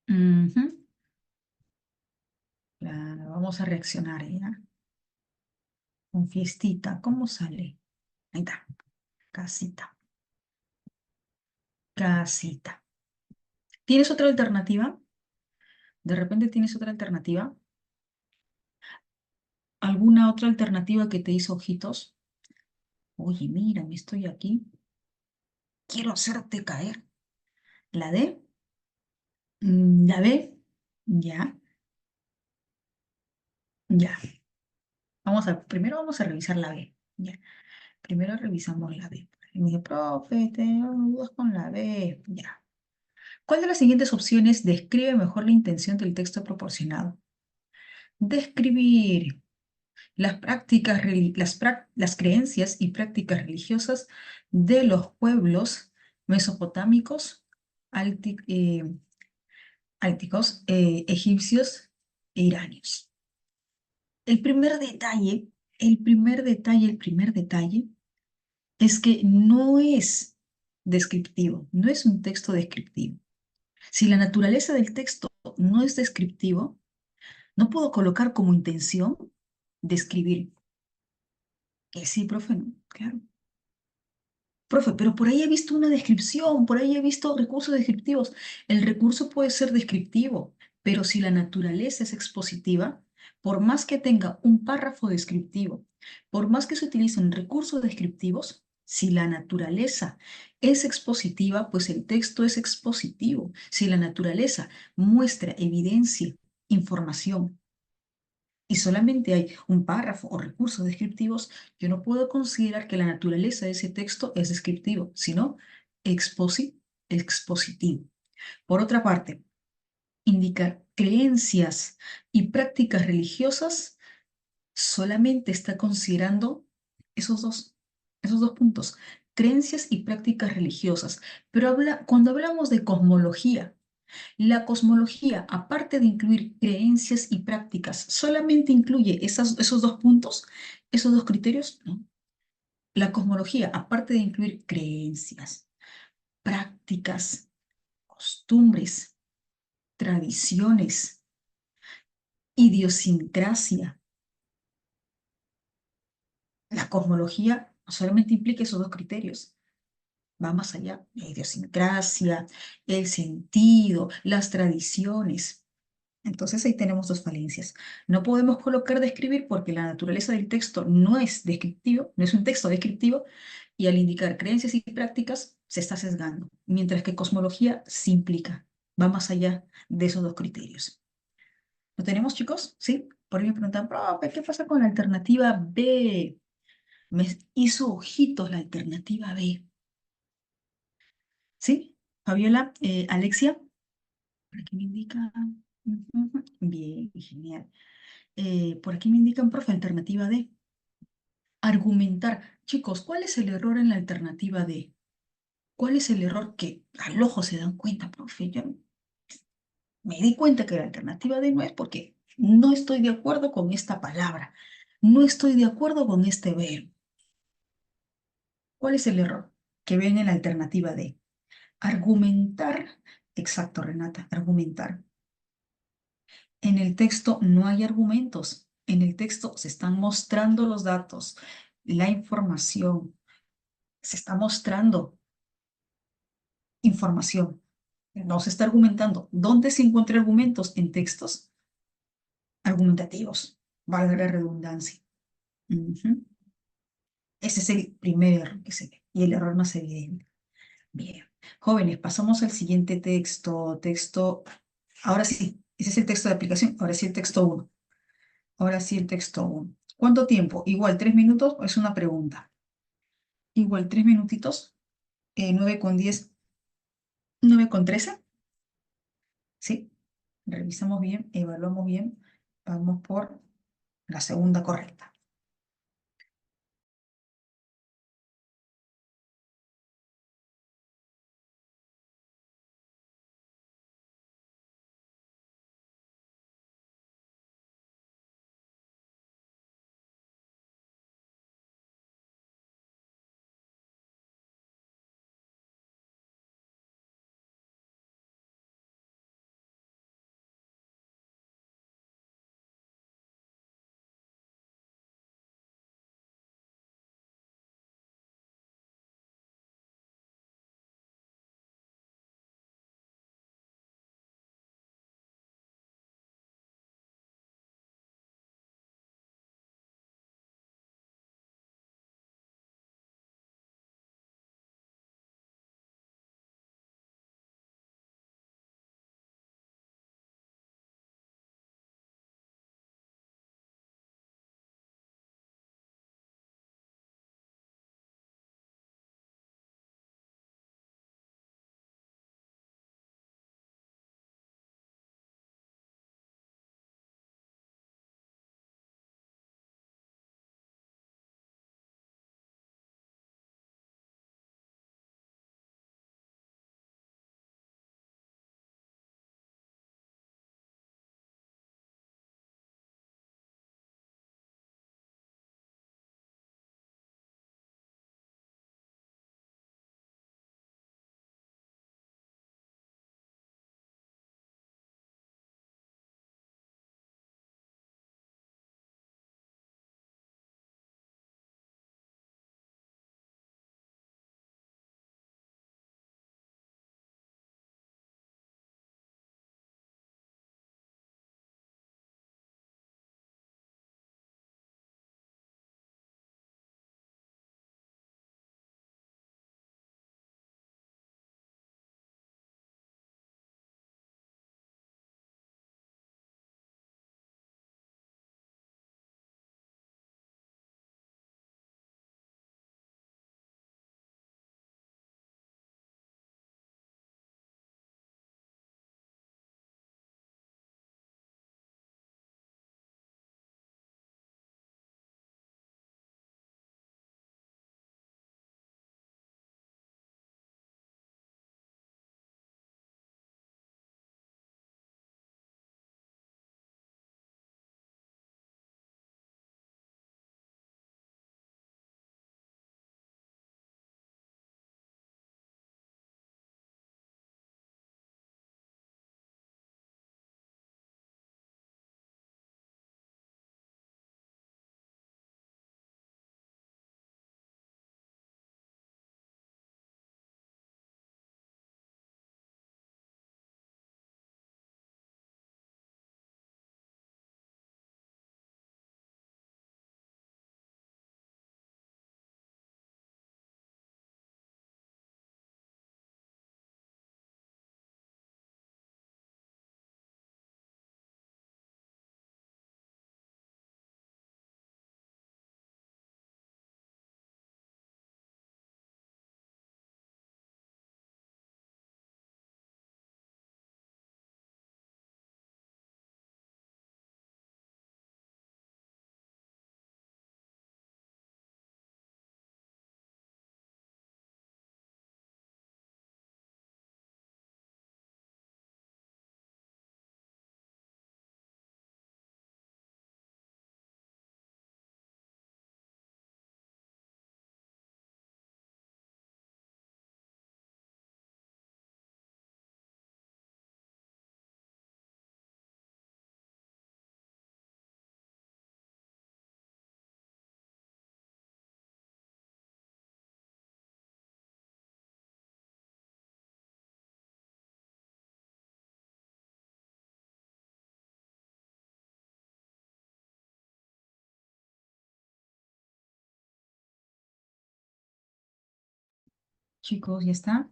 Speaker 1: Ujú. Claro, vamos a reaccionar, ¿ya? Con fiestita, ¿cómo sale? Ahí está, casita, casita. ¿Tienes otra alternativa? ¿De repente tienes otra alternativa? ¿Alguna otra alternativa que te hizo ojitos? Oye, mira, me estoy aquí. Quiero hacerte caer. ¿La D? ¿La B? Ya, ya. Primero vamos a revisar la B. Ya. Primero revisamos la B. Y me dice, profe, tengo dudas con la B. Ya. ¿Cuál de las siguientes opciones describe mejor la intención del texto proporcionado? Describir las creencias y prácticas religiosas de los pueblos mesopotámicos, alti- eh, álticos, egipcios e iranios. El primer detalle, el primer detalle es que no es descriptivo, no es un texto descriptivo. Si la naturaleza del texto no es descriptivo, no puedo colocar como intención describir. Que sí, profe, no, claro. Profe, pero por ahí he visto una descripción, por ahí he visto recursos descriptivos. El recurso puede ser descriptivo, pero si la naturaleza es expositiva, por más que tenga un párrafo descriptivo, por más que se utilicen recursos descriptivos, si la naturaleza es expositiva, pues el texto es expositivo. Si la naturaleza muestra evidencia, información, y solamente hay un párrafo o recursos descriptivos, yo no puedo considerar que la naturaleza de ese texto es descriptivo, sino expositivo. Por otra parte, indicar creencias y prácticas religiosas solamente está considerando esos dos puntos, creencias y prácticas religiosas. Pero cuando hablamos de cosmología, la cosmología, aparte de incluir creencias y prácticas, solamente incluye esos dos puntos, esos dos criterios, ¿no? La cosmología, aparte de incluir creencias, prácticas, costumbres, tradiciones. Idiosincrasia. La cosmología no solamente implica esos dos criterios, va más allá. La idiosincrasia, el sentido, las tradiciones. Entonces ahí tenemos dos falencias. No podemos colocar describir porque la naturaleza del texto no es descriptivo, no es un texto descriptivo, y al indicar creencias y prácticas se está sesgando, mientras que cosmología sí implica, va más allá de esos dos criterios. ¿Lo tenemos, chicos? ¿Sí? Por ahí me preguntan, profe, ¿qué pasa con la alternativa B? Me hizo ojitos la alternativa B. ¿Sí? Fabiola, Alexia, por aquí me indica. Ujú, bien, genial. Por aquí me indican, profe, alternativa D. Argumentar. Chicos, ¿cuál es el error en la alternativa D? ¿Cuál es el error que al ojo se dan cuenta, profe? Yo me di cuenta que la alternativa D no es porque no estoy de acuerdo con esta palabra. No estoy de acuerdo con este verbo. ¿Cuál es el error que ven en la alternativa D? Argumentar. Exacto, Renata, argumentar. En el texto no hay argumentos. En el texto se están mostrando los datos, la información. Se está mostrando información. No se está argumentando. ¿Dónde se encuentran argumentos? En textos argumentativos. Valga la redundancia. Ujú. Ese es el primer error que se ve y el error más evidente. Bien. Jóvenes, pasamos al siguiente texto. Texto, ahora sí, ese es el texto de aplicación. Ahora sí el texto uno. Ahora sí el texto uno. ¿Cuánto tiempo? Igual 3 minutos o es una pregunta. Igual 3 minutitos. 9:10, 9:13. ¿Sí? Revisamos bien, evaluamos bien. Vamos por la segunda correcta. Chicos, ¿ya está?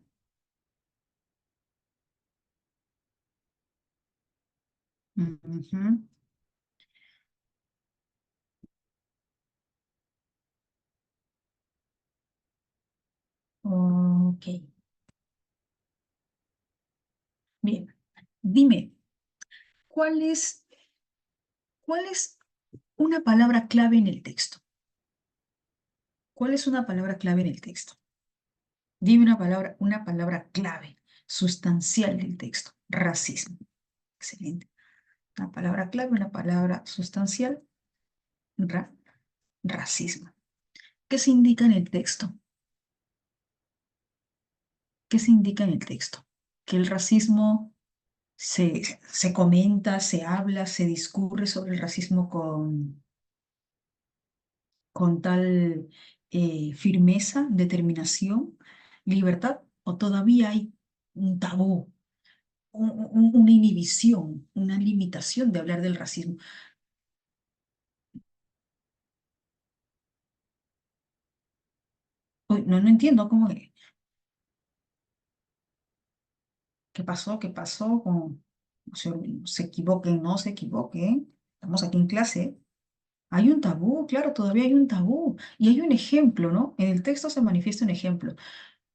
Speaker 1: Ujú. Ok, bien. Dime, ¿cuál es, cuál es una palabra clave en el texto? ¿Cuál es una palabra clave en el texto? Dime una palabra clave, sustancial del texto. Racismo. Excelente. Una palabra clave, una palabra sustancial. Ra- racismo. ¿Qué se indica en el texto? ¿Qué se indica en el texto? Que el racismo se comenta, se habla, se discurre sobre el racismo con tal firmeza, determinación, libertad, o todavía hay un tabú, una inhibición, una limitación de hablar del racismo. Uy, no, no entiendo cómo, qué pasó, qué pasó, se equivoquen, no se equivoquen. Estamos aquí en clase. Hay un tabú, claro, todavía hay un tabú. Y hay un ejemplo, ¿no? En el texto se manifiesta un ejemplo.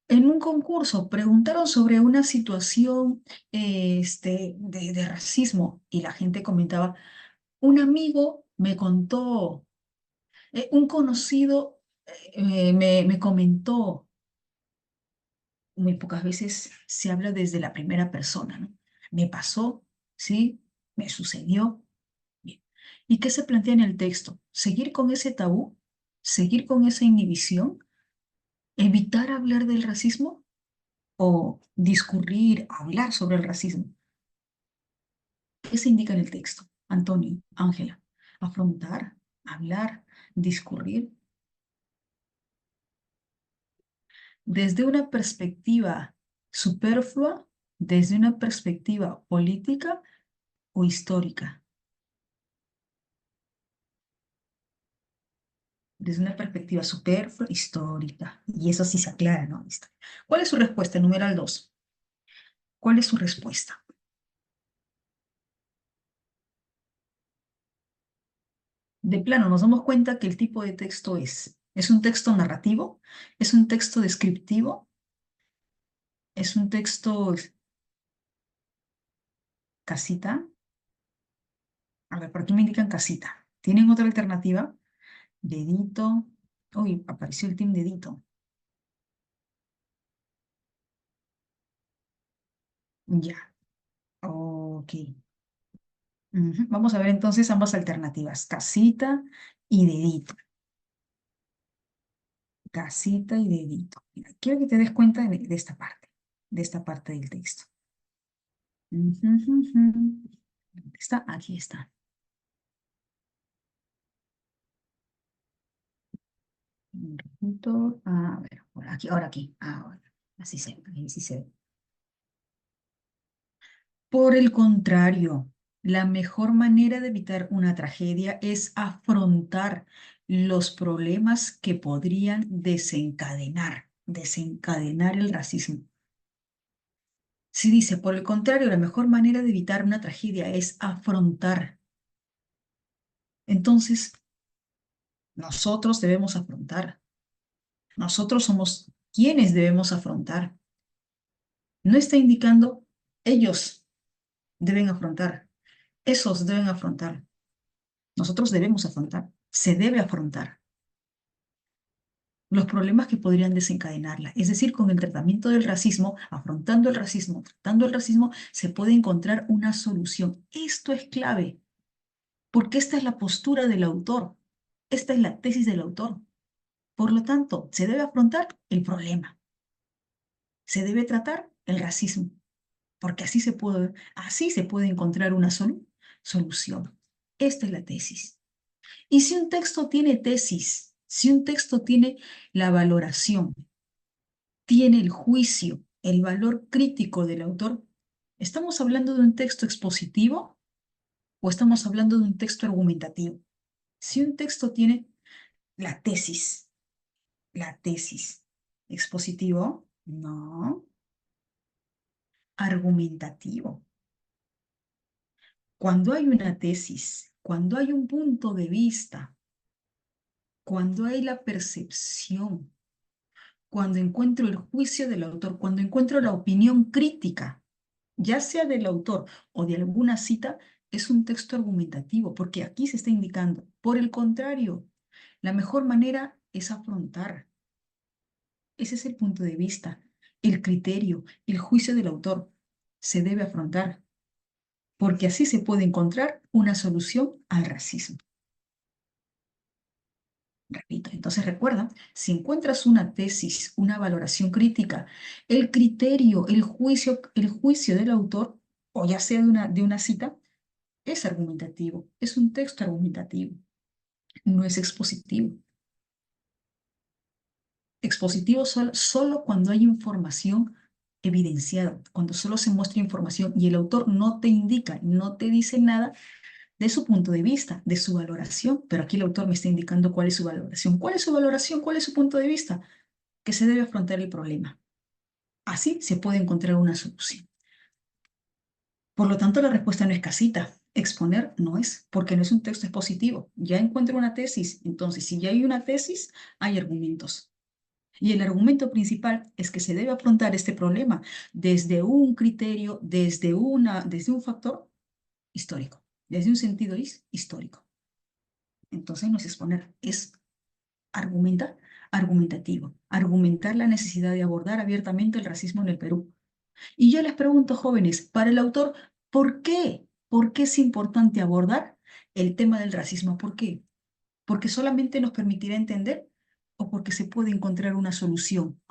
Speaker 1: En un concurso preguntaron sobre una situación de racismo y la gente comentaba, un amigo me contó, un conocido me comentó. Muy pocas veces se habla desde la primera persona, ¿no? Me pasó, ¿sí? Me sucedió. Bien. ¿Y qué se plantea en el texto? ¿Seguir con ese tabú? ¿Seguir con esa inhibición? ¿Evitar hablar del racismo? ¿O discurrir, hablar sobre el racismo? ¿Qué se indica en el texto? Antonio, Ángela, afrontar, hablar, discurrir desde una perspectiva superflua, desde una perspectiva política o histórica, desde una perspectiva superflua, histórica. Y eso sí se aclara, ¿no? ¿Cuál es su respuesta? Numeral 2. ¿Cuál es su respuesta? De plano, nos damos cuenta que el tipo de texto es un texto narrativo, es un texto descriptivo, es un texto casita. A ver, por aquí me indican casita. ¿Tienen otra alternativa? Dedito. Uy, apareció el team dedito. Ya, ok. Ujú. Vamos a ver entonces ambas alternativas, casita y dedito. Casita y dedito. Mira, quiero que te des cuenta de esta parte del texto. Ujú, ujú. ¿Dónde está? Aquí está. Un ratito. A ver, por aquí, ahora aquí. Ahora. Así se ve. Por el contrario, la mejor manera de evitar una tragedia es afrontar los problemas que podrían desencadenar el racismo. Si dice, por el contrario, la mejor manera de evitar una tragedia es afrontar, entonces nosotros debemos afrontar. Nosotros somos quienes debemos afrontar. No está indicando ellos deben afrontar, esos deben afrontar. Nosotros debemos afrontar, se debe afrontar los problemas que podrían desencadenarla. Es decir, con el tratamiento del racismo, afrontando el racismo, tratando el racismo, se puede encontrar una solución. Esto es clave, porque esta es la postura del autor, esta es la tesis del autor. Por lo tanto, se debe afrontar el problema, se debe tratar el racismo, porque así se puede encontrar una solución. Esta es la tesis. Y si un texto tiene tesis, si un texto tiene la valoración, tiene el juicio, el valor crítico del autor, ¿estamos hablando de un texto expositivo o estamos hablando de un texto argumentativo? Si un texto tiene la tesis, expositivo, No, argumentativo. Cuando hay una tesis, cuando hay un punto de vista, cuando hay la percepción, cuando encuentro el juicio del autor, cuando encuentro la opinión crítica, ya sea del autor o de alguna cita, es un texto argumentativo, porque aquí se está indicando. Por el contrario, la mejor manera es afrontar. Ese es el punto de vista, el criterio, el juicio del autor. Se debe afrontar, porque así se puede encontrar una solución al racismo. Repito, entonces recuerda, si encuentras una tesis, una valoración crítica, el criterio, el juicio del autor, o ya sea de una cita, es argumentativo, es un texto argumentativo, no es expositivo. Expositivo solo cuando hay información evidenciada, cuando solo se muestra información y el autor no te indica, no te dice nada de su punto de vista, de su valoración, pero aquí el autor me está indicando cuál es su valoración. ¿Cuál es su valoración? ¿Cuál es su punto de vista? Que se debe afrontar el problema. Así se puede encontrar una solución. Por lo tanto, la respuesta no es casita. Exponer no es, porque no es un texto expositivo. Ya encuentro una tesis. Entonces, si ya hay una tesis, hay argumentos. Y el argumento principal es que se debe afrontar este problema desde un criterio, desde un factor histórico, desde un sentido histórico. Entonces, no es exponer, es argumentativo. Argumentar la necesidad de abordar abiertamente el racismo en el Perú. Y yo les pregunto, jóvenes, para el autor, ¿por qué? ¿Por qué es importante abordar el tema del racismo? ¿Por qué? ¿Porque solamente nos permitirá entender o porque se puede encontrar una solución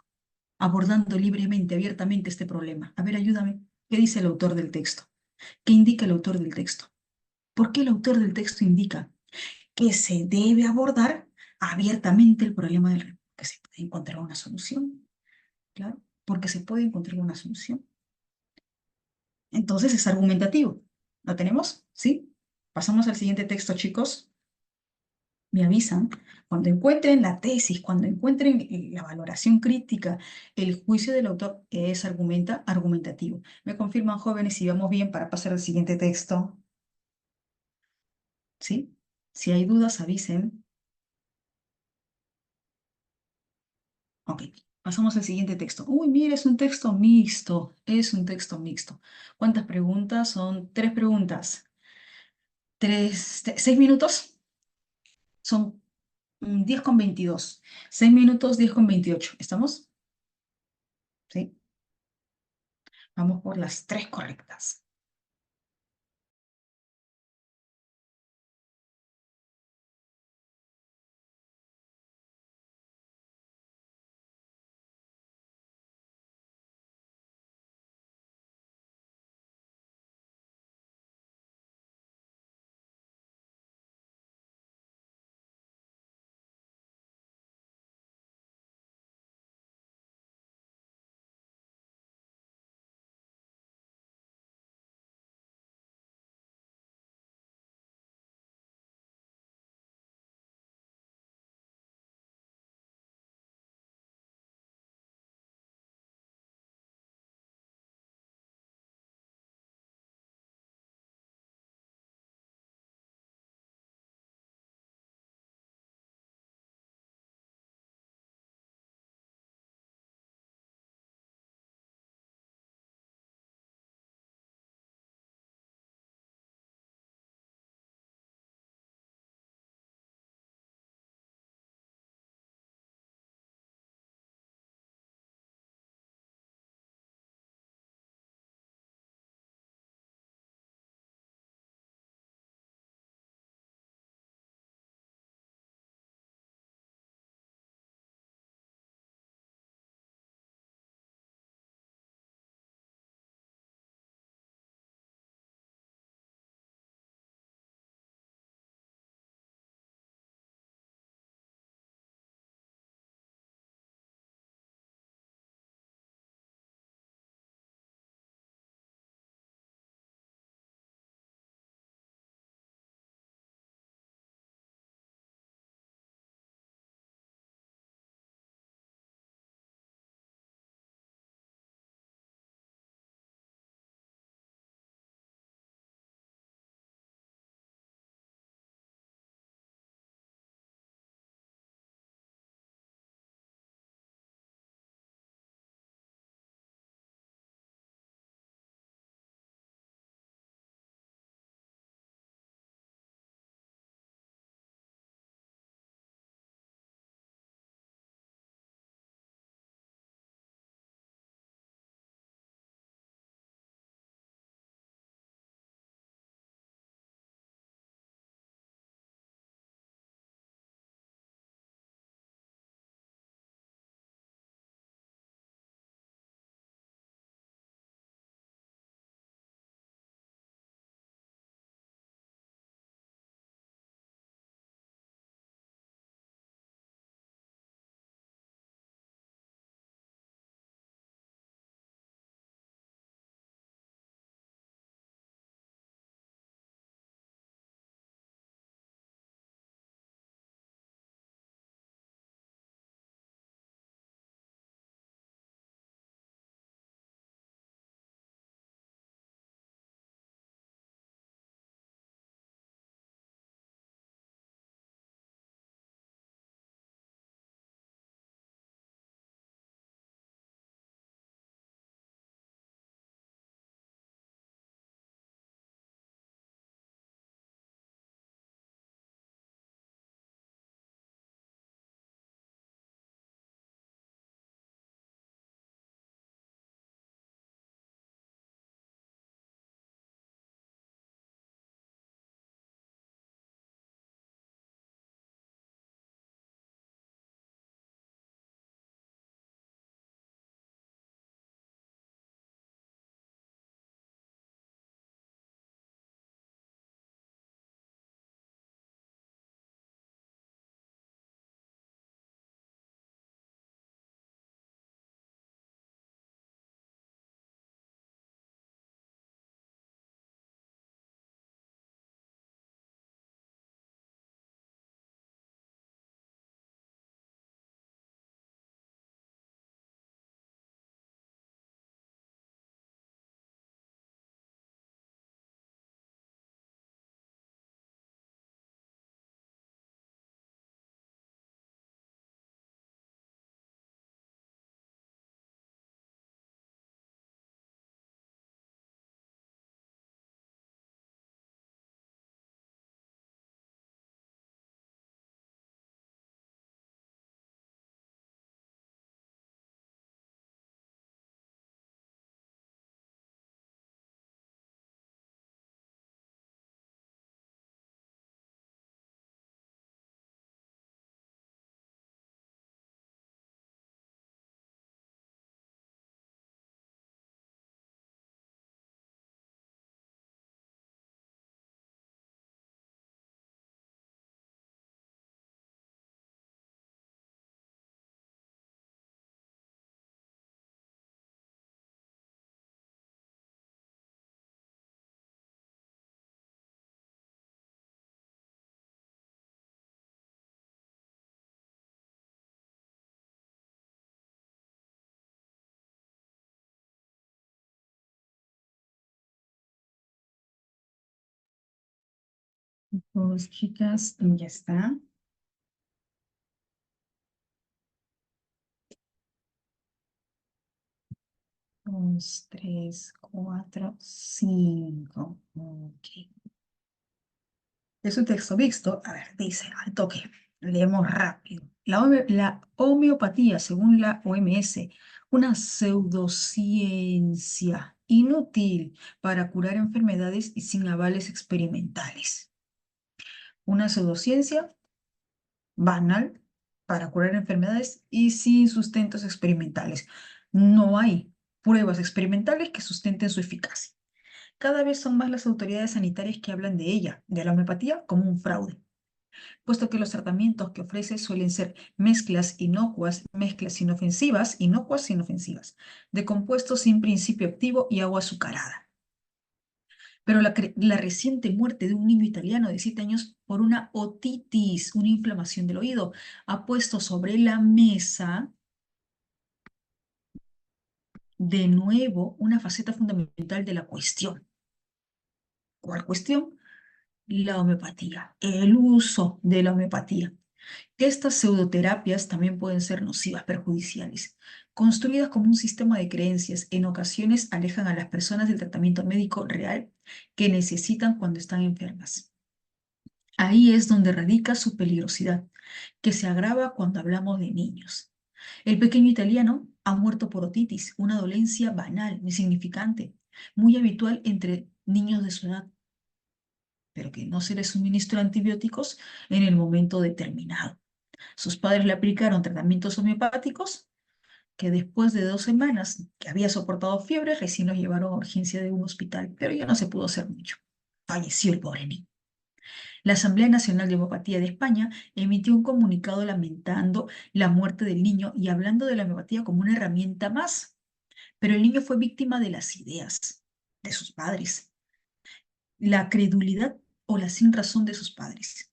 Speaker 1: abordando libremente, abiertamente este problema? A ver, ayúdame. ¿Qué dice el autor del texto? ¿Qué indica el autor del texto? ¿Por qué el autor del texto indica que se debe abordar abiertamente el problema del racismo? Que se puede encontrar una solución, claro, porque se puede encontrar una solución. Entonces es argumentativo. ¿Lo tenemos? ¿Sí? Pasamos al siguiente texto, chicos. Me avisan. Cuando encuentren la tesis, cuando encuentren la valoración crítica, el juicio del autor es argumentativo. Me confirman, jóvenes, si vamos bien para pasar al siguiente texto. ¿Sí? Si hay dudas, avisen. Ok. Pasamos al siguiente texto. Uy, mire, es un texto mixto. Es un texto mixto. ¿Cuántas preguntas? Son tres preguntas. 6 minutos. Son 10:22. 6 minutos, 10:28. ¿Estamos? Sí. Vamos por las tres correctas. Dos chicas, y ya está. Dos, tres, cuatro, cinco. Ok. Es un texto mixto. A ver, dice, al toque. Leemos rápido. La homeopatía, según la OMS, una pseudociencia inútil para curar enfermedades y sin avales experimentales. Una pseudociencia banal para curar enfermedades y sin sustentos experimentales. No hay pruebas experimentales que sustenten su eficacia. Cada vez son más las autoridades sanitarias que hablan de ella, de la homeopatía, como un fraude, puesto que los tratamientos que ofrece suelen ser mezclas inocuas inofensivas, de compuestos sin principio activo y agua azucarada. Pero la reciente muerte de un niño italiano de 7 años por una otitis, una inflamación del oído, ha puesto sobre la mesa de nuevo una faceta fundamental de la cuestión. ¿Cuál cuestión? La homeopatía, el uso de la homeopatía. Estas pseudoterapias también pueden ser nocivas, perjudiciales. Construidas como un sistema de creencias, en ocasiones alejan a las personas del tratamiento médico real que necesitan cuando están enfermas. Ahí es donde radica su peligrosidad, que se agrava cuando hablamos de niños. El pequeño italiano ha muerto por otitis, una dolencia banal, insignificante, muy habitual entre niños de su edad, pero que no se les suministró antibióticos en el momento determinado. Sus padres le aplicaron tratamientos homeopáticos que después de 2 semanas que había soportado fiebre, recién lo llevaron a urgencia de un hospital, pero ya no se pudo hacer mucho. Falleció el pobre niño. La Asamblea Nacional de Homeopatía de España emitió un comunicado lamentando la muerte del niño y hablando de la homeopatía como una herramienta más, pero el niño fue víctima de las ideas de sus padres, la credulidad o la sin razón de sus padres.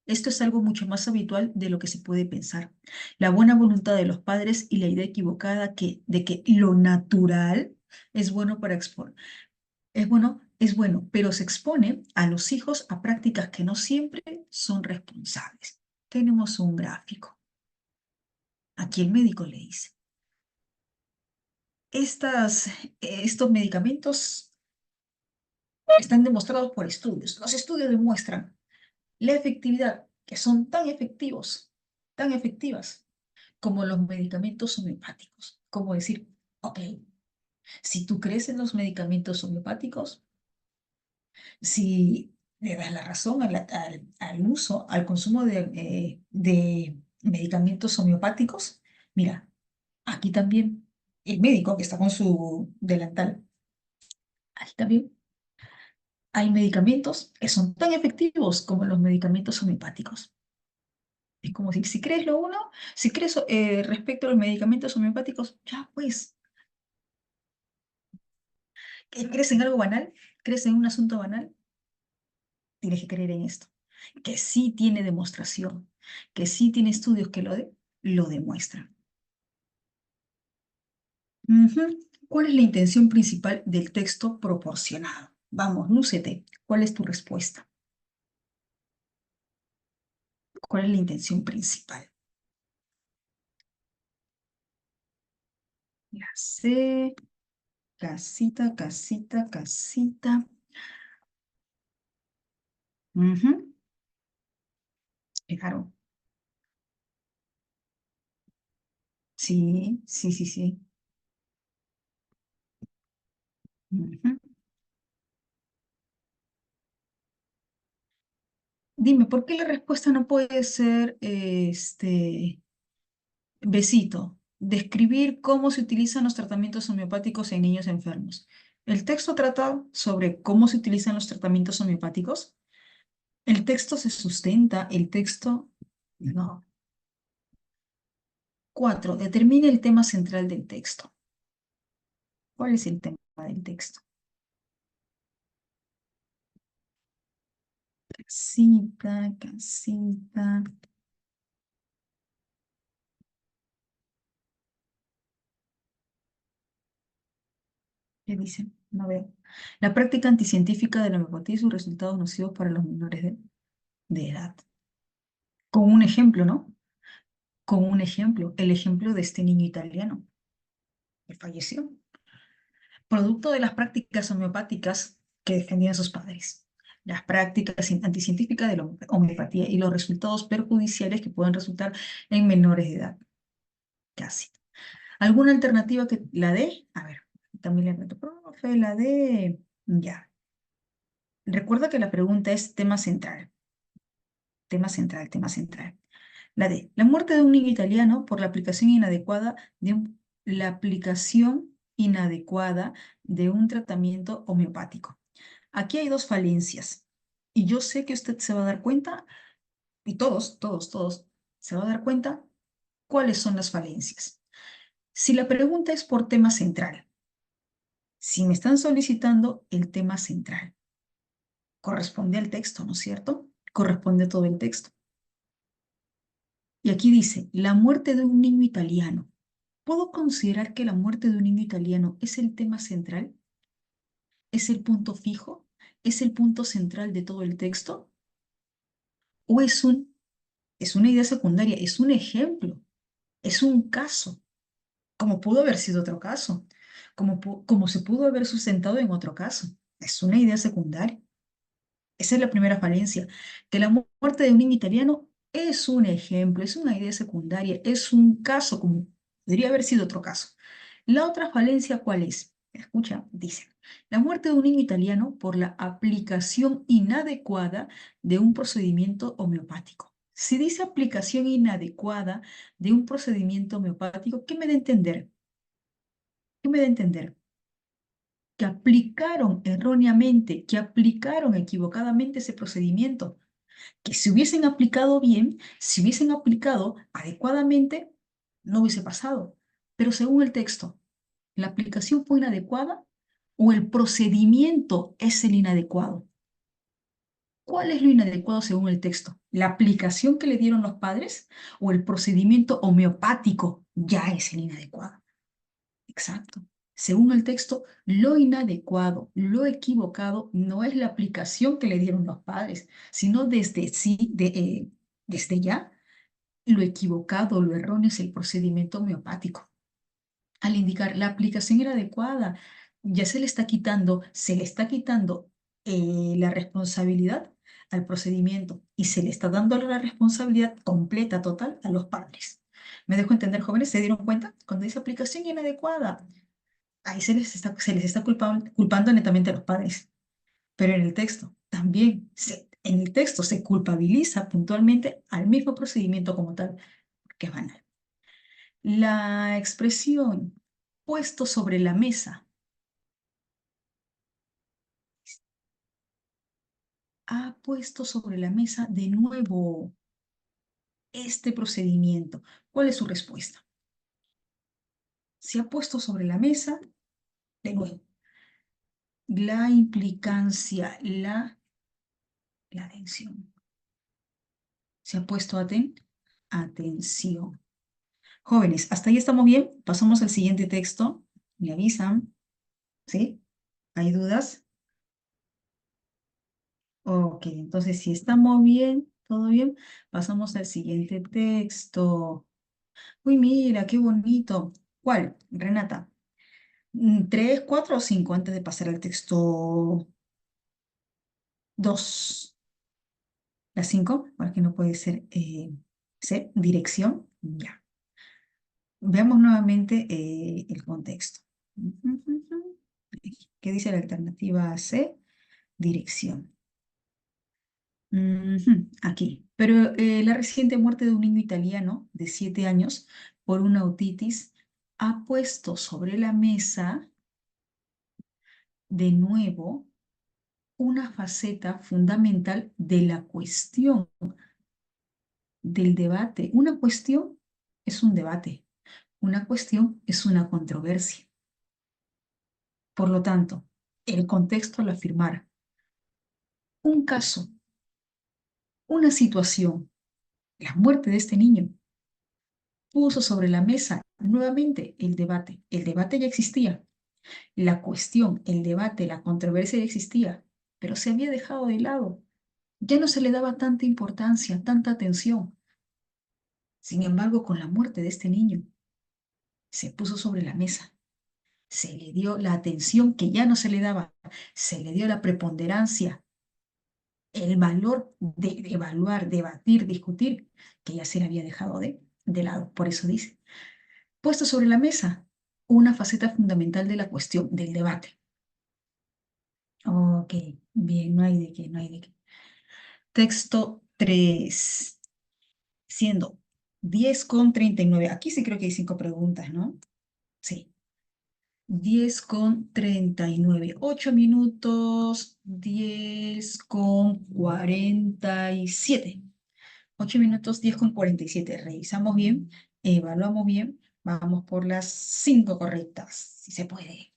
Speaker 1: Esto es algo mucho más habitual de lo que se puede pensar. La buena voluntad de los padres y la idea equivocada de que lo natural es bueno para exponer. Es bueno, pero se expone a los hijos a prácticas que no siempre son responsables. Tenemos un gráfico. Aquí el médico le dice, estos medicamentos están demostrados por estudios. Los estudios demuestran la efectividad, que son tan efectivas como los medicamentos homeopáticos. Como decir, ok, si tú crees en los medicamentos homeopáticos, si le das la razón al uso, al consumo de medicamentos homeopáticos, mira, aquí también el médico que está con su delantal, ahí también hay medicamentos que son tan efectivos como los medicamentos homeopáticos. Es como si crees lo uno, si crees respecto a los medicamentos homeopáticos, ya pues, ¿crees en algo banal? ¿Crees en un asunto banal? Tienes que creer en esto. Que sí tiene demostración, que sí tiene estudios que lo demuestran. Ujú. ¿Cuál es la intención principal del texto proporcionado? Vamos, lúcete. ¿Cuál es tu respuesta? ¿Cuál es la intención principal? Ya sé. Casita, casita, casita. Ujú. Claro. Sí, sí, sí, sí. Ujú. Dime, ¿por qué la respuesta no puede ser besito? Describir cómo se utilizan los tratamientos homeopáticos en niños enfermos. El texto trata sobre cómo se utilizan los tratamientos homeopáticos. El texto se sustenta, el texto... No. 4. Determine el tema central del texto. ¿Cuál es el tema del texto? Casita, casita. ¿Qué dice? No veo. La práctica anticientífica de la homeopatía y sus resultados nocivos para los menores de... de edad. Con un ejemplo, ¿no? Con un ejemplo, el ejemplo de este niño italiano que falleció, producto de las prácticas homeopáticas que defendían sus padres. Las prácticas anticientíficas de la homeopatía y los resultados perjudiciales que pueden resultar en menores de edad. Casi. ¿Alguna alternativa que la D? A ver, también le meto, profe, la D. Ya. Recuerda que la pregunta es tema central. Tema central, tema central. La D. La muerte de un niño italiano por la aplicación inadecuada de un tratamiento homeopático. Aquí hay dos falencias. Y yo sé que usted se va a dar cuenta, y todos, se va a dar cuenta cuáles son las falencias. Si la pregunta es por tema central, si me están solicitando el tema central, corresponde al texto, ¿no es cierto? Corresponde a todo el texto. Y aquí dice, la muerte de un niño italiano. ¿Puedo considerar que la muerte de un niño italiano es el tema central? ¿Es el punto fijo? ¿Es el punto central de todo el texto? ¿O es una idea secundaria? ¿Es un ejemplo? ¿Es un caso? Como pudo haber sido otro caso, como se pudo haber sustentado en otro caso. Es una idea secundaria. Esa es la primera falencia, que la muerte de un niño italiano es un ejemplo, es una idea secundaria, es un caso, como podría haber sido otro caso. La otra falencia, ¿cuál es? Escucha, dice, la muerte de un niño italiano por la aplicación inadecuada de un procedimiento homeopático. Si dice aplicación inadecuada de un procedimiento homeopático, ¿qué me da a entender? ¿Qué me da a entender? Que aplicaron erróneamente, que aplicaron equivocadamente ese procedimiento, que si hubiesen aplicado bien, si hubiesen aplicado adecuadamente, no hubiese pasado. Pero según el texto, ¿la aplicación fue inadecuada o el procedimiento es el inadecuado? ¿Cuál es lo inadecuado según el texto? ¿La aplicación que le dieron los padres o el procedimiento homeopático ya es el inadecuado? Exacto. Según el texto, lo inadecuado, lo equivocado, no es la aplicación que le dieron los padres, sino desde ya, lo equivocado, lo erróneo es el procedimiento homeopático. Al indicar la aplicación era adecuada, ya se le está quitando la responsabilidad al procedimiento y se le está dando la responsabilidad completa, total, a los padres. ¿Me dejo entender, jóvenes? ¿Se dieron cuenta? Cuando dice aplicación inadecuada, ahí se les está culpando netamente a los padres. Pero en el texto también, en el texto se culpabiliza puntualmente al mismo procedimiento como tal, que es banal. La expresión puesto sobre la mesa, ha puesto sobre la mesa de nuevo este procedimiento. ¿Cuál es su respuesta? Se ha puesto sobre la mesa de nuevo. La implicancia, la atención. Se ha puesto atención. Jóvenes, ¿hasta ahí estamos bien? Pasamos al siguiente texto. Me avisan, ¿sí? ¿Hay dudas? Ok, entonces si estamos bien, todo bien, pasamos al siguiente texto. Uy, mira, qué bonito. ¿Cuál, Renata? ¿Tres, cuatro o cinco antes de pasar al texto dos? ¿La cinco? Porque no puede ser C, dirección. Ya. Veamos nuevamente el contexto. ¿Qué dice la alternativa C? Dirección. Aquí. Pero la reciente muerte de un niño italiano de 7 años por una otitis ha puesto sobre la mesa de nuevo una faceta fundamental de la cuestión, del debate. Una cuestión es un debate, una cuestión es una controversia. Por lo tanto, el contexto al afirmar un caso, una situación, la muerte de este niño, puso sobre la mesa nuevamente el debate. El debate ya existía, la cuestión, el debate, la controversia ya existía, pero se había dejado de lado. Ya no se le daba tanta importancia, tanta atención. Sin embargo, con la muerte de este niño, se puso sobre la mesa, se le dio la atención que ya no se le daba, se le dio la preponderancia, el valor de evaluar, debatir, discutir, que ya se le había dejado de lado. Por eso dice, puesto sobre la mesa, una faceta fundamental de la cuestión, del debate. Ok, bien, no hay de qué, no hay de qué. Texto 3 siendo 10:39. Aquí sí creo que hay 5 preguntas, ¿no? Sí. 10:39. 8 minutos, 10:47. 8 minutos, 10:47. Revisamos bien, evaluamos bien. Vamos por las 5 correctas, si se puede.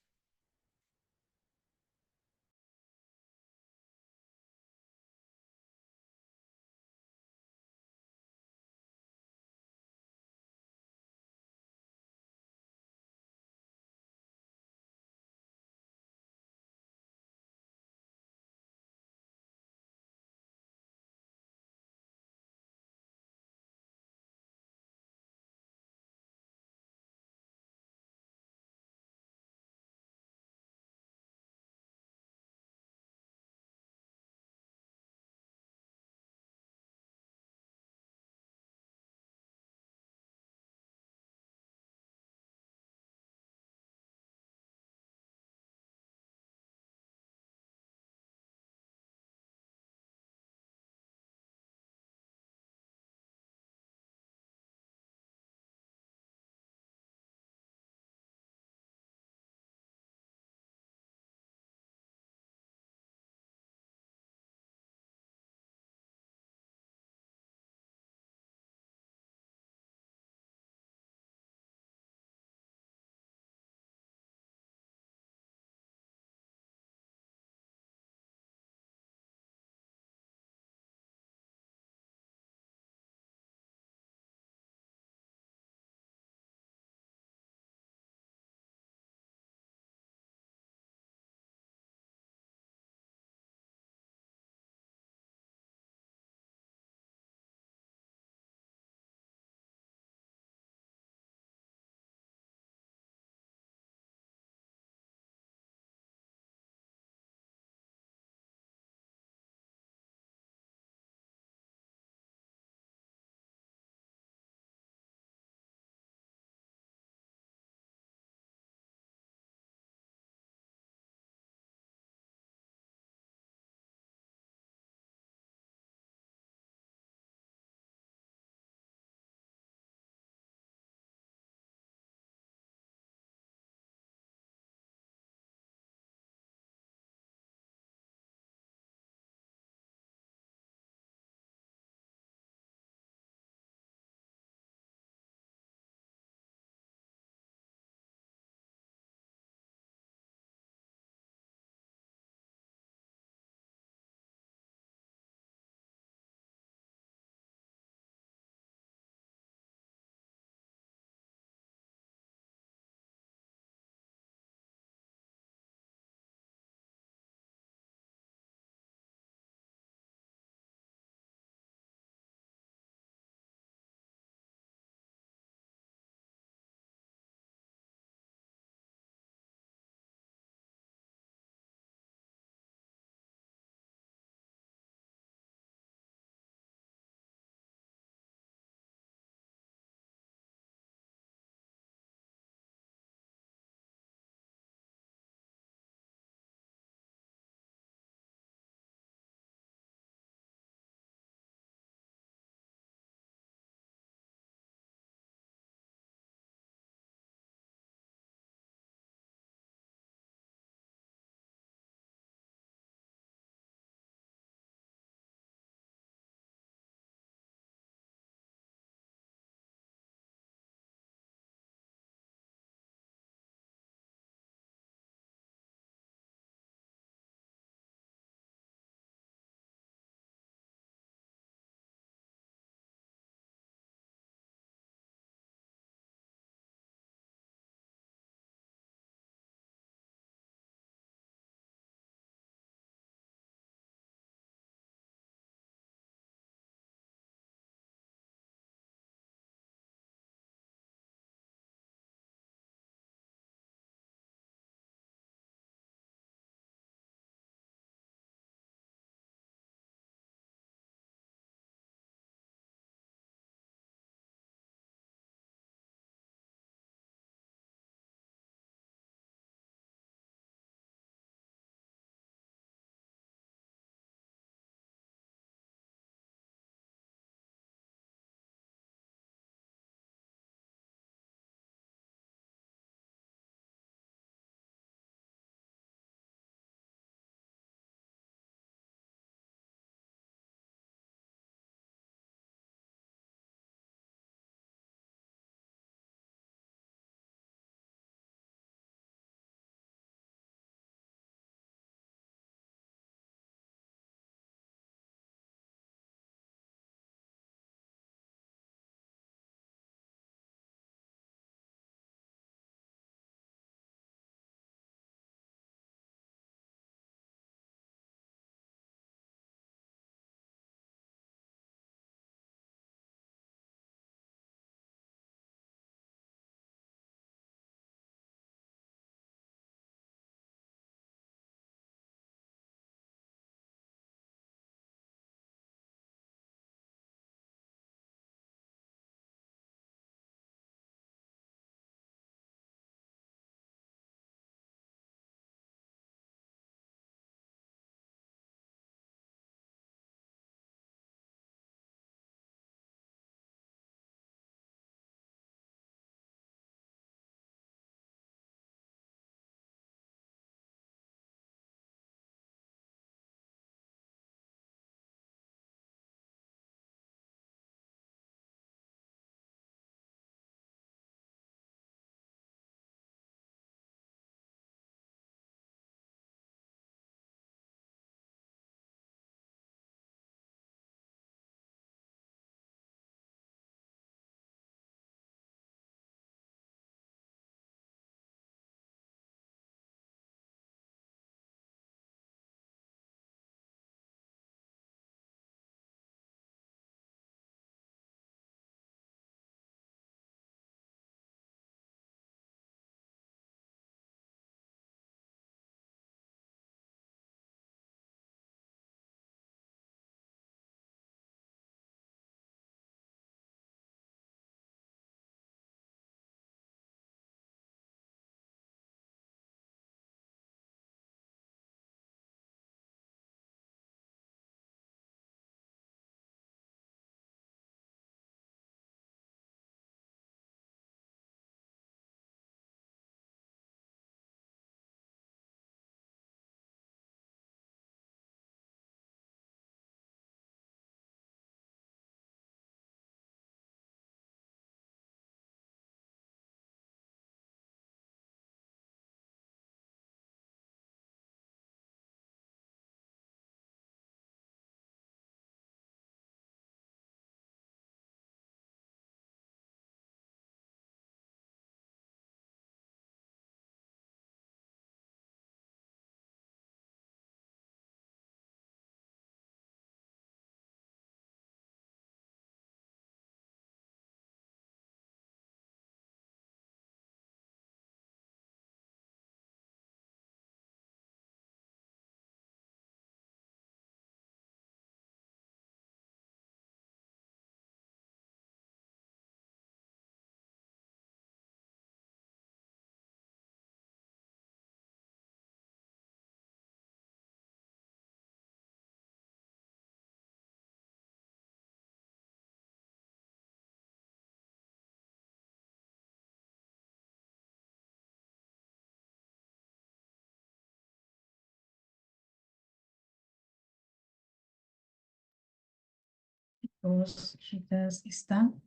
Speaker 1: Dos chicas están.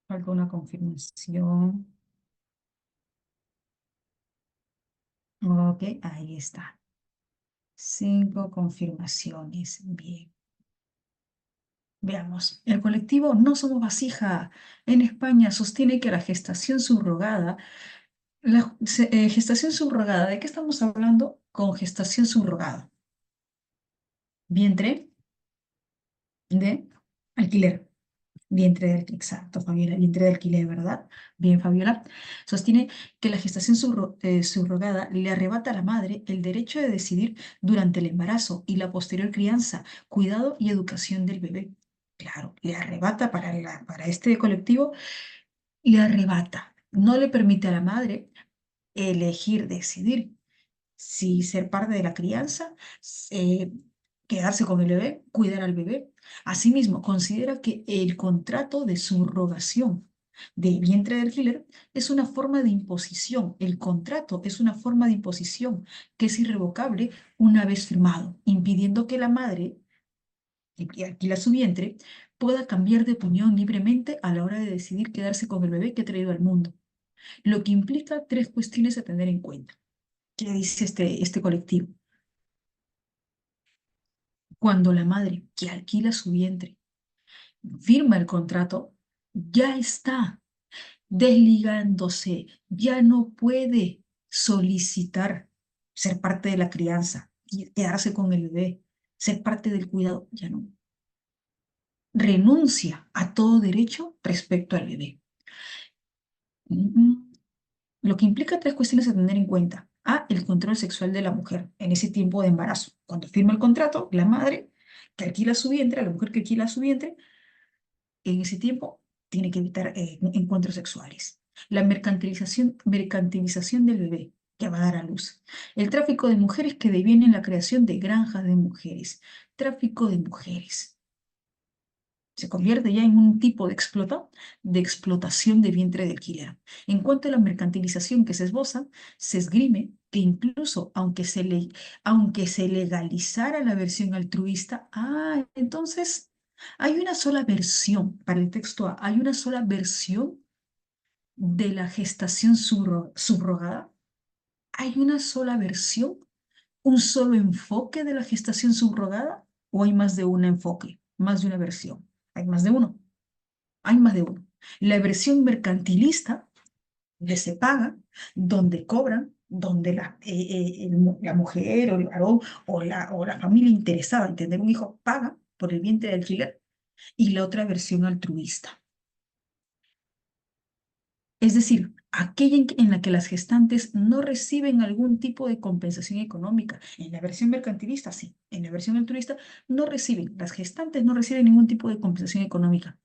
Speaker 1: ¿Alguna confirmación? Ok, ahí está. 5 confirmaciones. Bien. Veamos. El colectivo No Somos Vasija en España sostiene que la gestación subrogada, gestación subrogada, ¿de qué estamos hablando con gestación subrogada? Vientre de alquiler. Vientre de alquiler, exacto, Fabiola, vientre de alquiler, ¿verdad? Bien, Fabiola. Sostiene que la gestación subrogada le arrebata a la madre el derecho de decidir durante el embarazo y la posterior crianza, cuidado y educación del bebé. Claro, le arrebata para este colectivo, le arrebata. No le permite a la madre elegir, decidir si ser parte de la crianza, eh, quedarse con el bebé, cuidar al bebé. Asimismo, considera que el contrato de subrogación de vientre de alquiler es una forma de imposición. El contrato es una forma de imposición que es irrevocable una vez firmado, impidiendo que la madre que alquila su vientre pueda cambiar de opinión libremente a la hora de decidir quedarse con el bebé que ha traído al mundo, lo que implica 3 cuestiones a tener en cuenta. ¿Qué dice este colectivo? Cuando la madre que alquila su vientre firma el contrato, ya está desligándose, ya no puede solicitar ser parte de la crianza y quedarse con el bebé, ser parte del cuidado, ya no. Renuncia a todo derecho respecto al bebé. Mm, Lo que implica 3 cuestiones a tener en cuenta. A, el control sexual de la mujer en ese tiempo de embarazo. Cuando firma el contrato, la madre que alquila su vientre, la mujer que alquila su vientre, en ese tiempo tiene que evitar encuentros sexuales. La mercantilización del bebé que va a dar a luz. El tráfico de mujeres que deviene en la creación de granjas de mujeres. Tráfico de mujeres. Se convierte ya en un tipo de explotación de vientre de alquiler. En cuanto a la mercantilización que se esboza, se esgrime que incluso aunque se legalizara la versión altruista, entonces hay una sola versión para el texto A, hay una sola versión de la gestación subrogada, hay una sola versión, un solo enfoque de la gestación subrogada, o hay más de un enfoque, más de una versión, hay más de uno. Hay más de uno. La versión mercantilista, donde se paga, donde cobran, donde la mujer o el varón o la familia interesada en tener un hijo paga por el vientre de alquiler, y la otra versión altruista. Es decir, aquella en la que las gestantes no reciben algún tipo de compensación económica. En la versión mercantilista, sí. En la versión altruista no reciben. Las gestantes no reciben ningún tipo de compensación económica.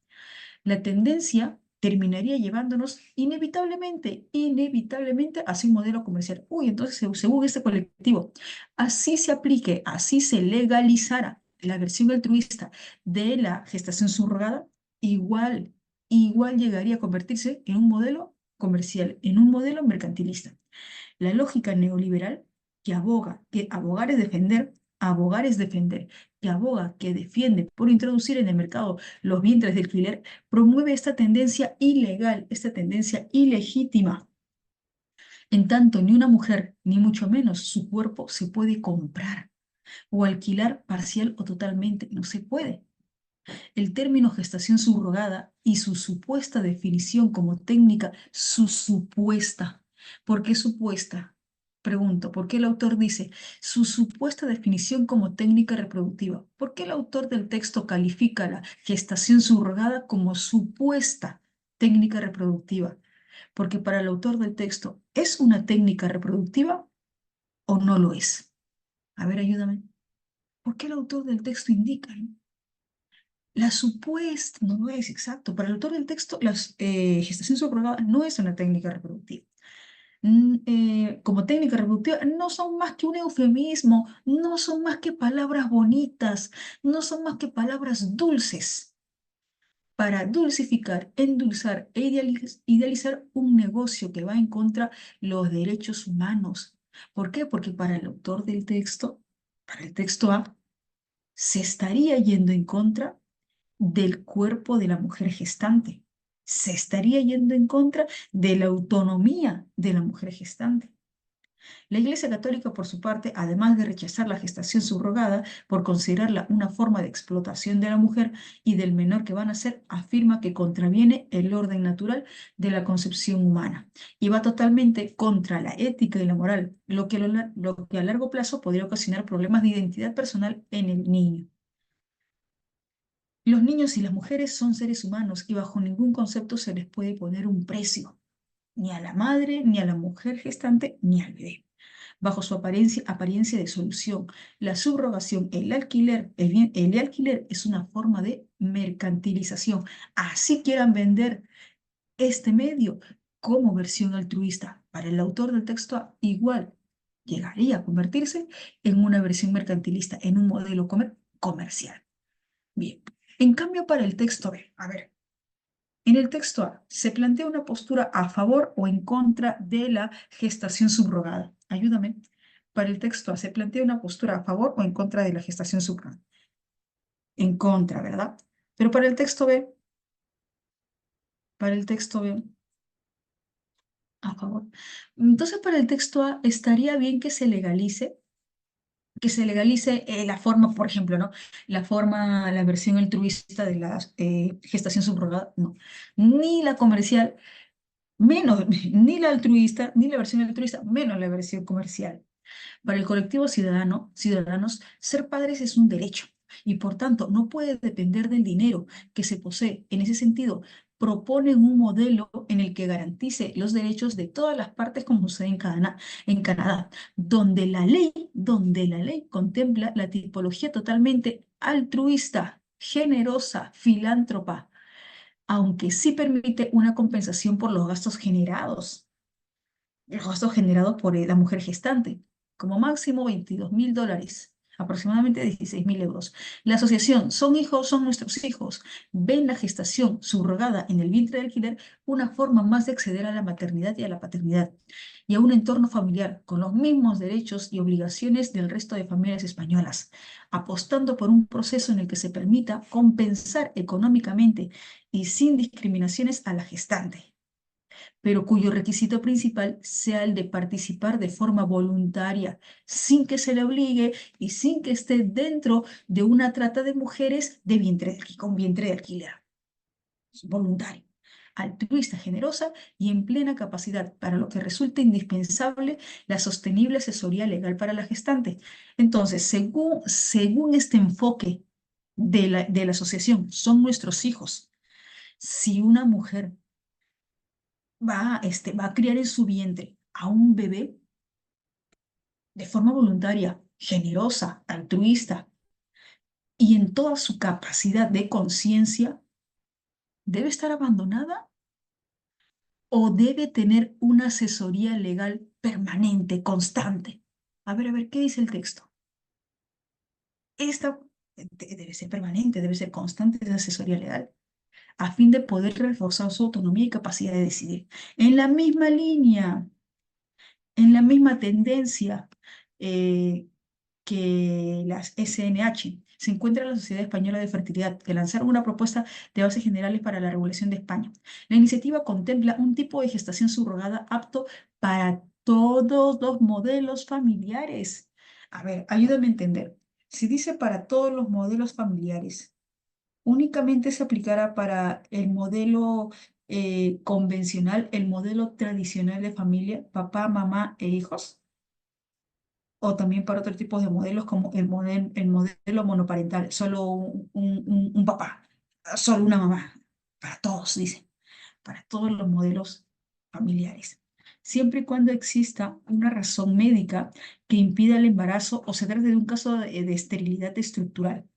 Speaker 1: La tendencia terminaría llevándonos inevitablemente hacia un modelo comercial. Uy, entonces, según este colectivo, así se aplique, así se legalizara la versión altruista de la gestación subrogada, igual llegaría a convertirse en un modelo comercial, en un modelo mercantilista. La lógica neoliberal que abogar es defender, que aboga, que defiende por introducir en el mercado los vientres de alquiler, promueve esta tendencia ilegal, esta tendencia ilegítima. En tanto, ni una mujer, ni mucho menos su cuerpo se puede comprar o alquilar parcial o totalmente, no se puede. El término gestación subrogada y su supuesta definición como técnica, su supuesta. ¿Por qué supuesta? Pregunto, ¿por qué el autor dice su supuesta definición como técnica reproductiva? ¿Por qué el autor del texto califica la gestación subrogada como supuesta técnica reproductiva? Porque para el autor del texto, ¿es una técnica reproductiva o no lo es? A ver, ayúdame. ¿Por qué el autor del texto indica, ¿no? La supuesta, no es exacto. Para el autor del texto, la gestación subrogada no es una técnica reproductiva. como técnica reproductiva, no son más que un eufemismo, no son más que palabras bonitas, no son más que palabras dulces para dulcificar, endulzar e idealizar un negocio que va en contra los derechos humanos. ¿Por qué? Porque para el autor del texto, para el texto A, se estaría yendo en contra del cuerpo de la mujer gestante. Se estaría yendo en contra de la autonomía de la mujer gestante. La Iglesia Católica, por su parte, además de rechazar la gestación subrogada por considerarla una forma de explotación de la mujer y del menor que van a nacer, afirma que contraviene el orden natural de la concepción humana y va totalmente contra la ética y la moral, lo que a largo plazo podría ocasionar problemas de identidad personal en el niño. Los niños y las mujeres son seres humanos y bajo ningún concepto se les puede poner un precio, ni a la madre, ni a la mujer gestante, ni al bebé bajo su apariencia de solución. La subrogación, el alquiler, el alquiler es una forma de mercantilización. Así quieran vender este medio como versión altruista. Para el autor del texto, igual llegaría a convertirse en una versión mercantilista, en un modelo comercial. Bien. En cambio, para el texto B, a ver, en el texto A se plantea una postura a favor o en contra de la gestación subrogada. Ayúdame. Para el texto A se plantea una postura a favor o en contra de la gestación subrogada. En contra, ¿verdad? Pero para el texto B, a favor. Entonces, para el texto A estaría bien que se legalice la forma, por ejemplo, ¿no? La forma, la versión altruista de la gestación subrogada, no. Ni la comercial, menos, ni la altruista, ni la versión altruista, menos la versión comercial. Para el colectivo ciudadanos, ser padres es un derecho y por tanto no puede depender del dinero que se posee. En ese sentido, proponen un modelo en el que garantice los derechos de todas las partes como sucede en Canadá, donde la ley contempla la tipología totalmente altruista, generosa, filántropa, aunque sí permite una compensación por los gastos generados por la mujer gestante, como máximo $22.000, aproximadamente 16.000 euros. La asociación Son Hijos, Son Nuestros Hijos ven la gestación subrogada en el vientre de alquiler una forma más de acceder a la maternidad y a la paternidad y a un entorno familiar con los mismos derechos y obligaciones del resto de familias españolas, apostando por un proceso en el que se permita compensar económicamente y sin discriminaciones a la gestante, pero cuyo requisito principal sea el de participar de forma voluntaria, sin que se le obligue y sin que esté dentro de una trata de mujeres con vientre de alquiler. Es voluntario, altruista, generosa y en plena capacidad, para lo que resulta indispensable la sostenible asesoría legal para la gestante. Entonces, según este enfoque de la asociación, son nuestros hijos. Si una mujer va a criar en su vientre a un bebé de forma voluntaria, generosa, altruista y en toda su capacidad de conciencia, ¿debe estar abandonada o debe tener una asesoría legal permanente, constante? A ver, ¿qué dice el texto? Esta debe ser permanente, debe ser constante esa asesoría legal, a fin de poder reforzar su autonomía y capacidad de decidir. En la misma línea, en la misma tendencia eh, que las SNH. Se encuentra la Sociedad Española de Fertilidad, que lanzaron una propuesta de bases generales para la regulación de España. La iniciativa contempla un tipo de gestación subrogada apto para todos los modelos familiares. A ver, ayúdame a entender. Si dice para todos los modelos familiares, únicamente se aplicará para el modelo convencional, el modelo tradicional de familia, papá, mamá e hijos, o también para otro tipo de modelos como el modelo monoparental, solo un papá, solo una mamá, para todos, dicen, para todos los modelos familiares, siempre y cuando exista una razón médica que impida el embarazo o se trate de un caso de esterilidad estructural.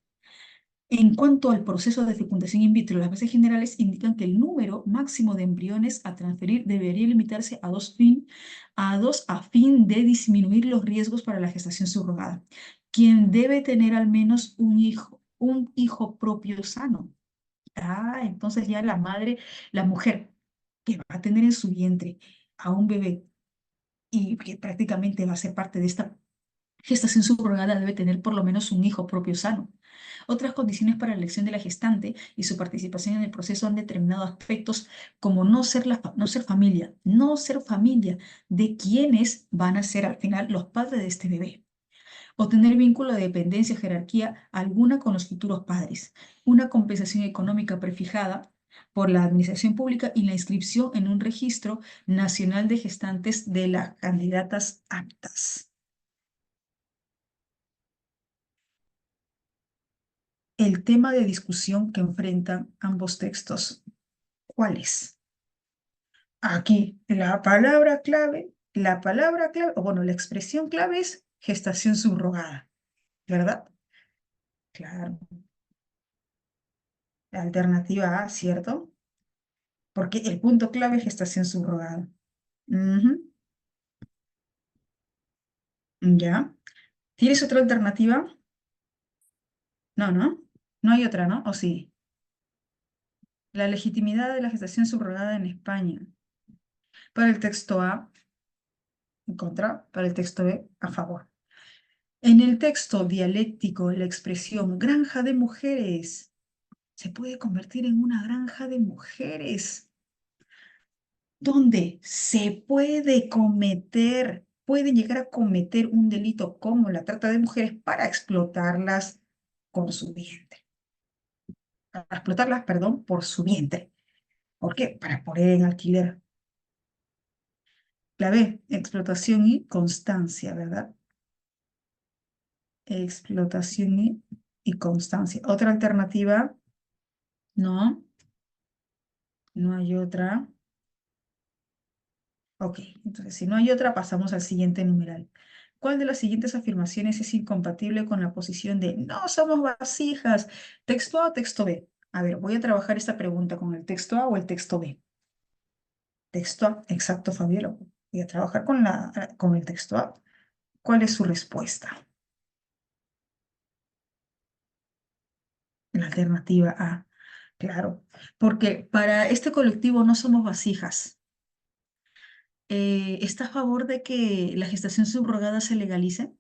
Speaker 1: En cuanto al proceso de fecundación in vitro, las bases generales indican que el número máximo de embriones a transferir debería limitarse a fin de disminuir los riesgos para la gestación subrogada. Quien debe tener al menos un hijo propio sano. Ah, entonces ya la madre, la mujer que va a tener en su vientre a un bebé y que prácticamente va a ser parte de esta gestación subrogada debe tener por lo menos un hijo propio sano. Otras condiciones para la elección de la gestante y su participación en el proceso han determinado aspectos como no ser familia de quienes van a ser al final los padres de este bebé, o tener vínculo de dependencia o jerarquía alguna con los futuros padres, una compensación económica prefijada por la administración pública y la inscripción en un registro nacional de gestantes de las candidatas aptas. El tema de discusión que enfrentan ambos textos, ¿cuál es? Aquí, o bueno, la expresión clave es gestación subrogada, ¿verdad? Claro. La alternativa A, ¿cierto? Porque el punto clave es gestación subrogada. Ujú. ¿Ya? ¿Tienes otra alternativa? No, ¿no? No hay otra, ¿no? ¿O sí? La legitimidad de la gestación subrogada en España. Para el texto A, en contra. Para el texto B, a favor. En el texto dialéctico, la expresión granja de mujeres se puede convertir en una granja de mujeres, donde pueden llegar a cometer un delito como la trata de mujeres para explotarlas con su vientre. Para explotarlas, perdón, por su vientre. ¿Por qué? Para poner en alquiler. La B, explotación y constancia, ¿verdad? Explotación y constancia. Otra alternativa, no, no hay otra. Ok, entonces si no hay otra, pasamos al siguiente numeral. ¿Cuál de las siguientes afirmaciones es incompatible con la posición de no somos vasijas? ¿Texto A o texto B? A ver, voy a trabajar esta pregunta con el texto A o el texto B. Texto A, exacto, Fabiola. Voy a trabajar con el texto A. ¿Cuál es su respuesta? La alternativa A. Claro, porque para este colectivo no somos vasijas. ¿Está a favor de que la gestación subrogada se legalice?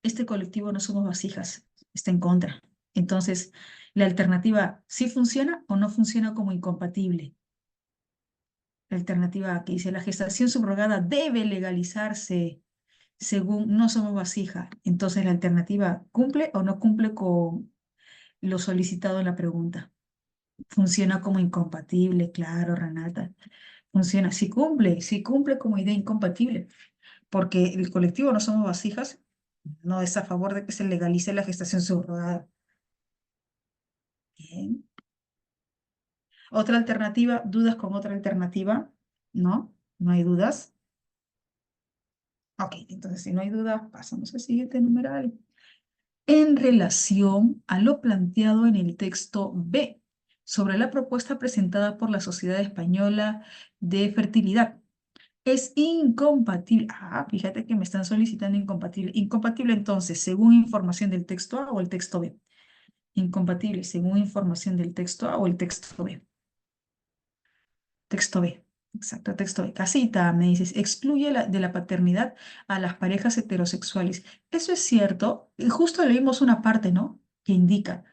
Speaker 1: Este colectivo no somos vasijas, está en contra. Entonces, la alternativa sí funciona o no funciona como incompatible. La alternativa A que dice la gestación subrogada debe legalizarse según no somos vasija. Entonces, la alternativa cumple o no cumple con lo solicitado en la pregunta. Funciona como incompatible, claro, Renata. Funciona, sí cumple como idea incompatible, porque el colectivo no somos vasijas no es a favor de que se legalice la gestación subrogada. Bien. Otra alternativa, ¿dudas con otra alternativa? ¿No? ¿No hay dudas? Ok, entonces si no hay dudas, pasamos al siguiente numeral. En relación a lo planteado en el texto B, sobre la propuesta presentada por la Sociedad Española de Fertilidad, es incompatible. Ah, fíjate que me están solicitando incompatible. Incompatible entonces, según información del texto A o el texto B. Incompatible, según información del texto A o el texto B. Texto B. Exacto, texto B. Casita, me dices, excluye de la paternidad a las parejas heterosexuales. Eso es cierto. Y justo leímos una parte, ¿no? Que indica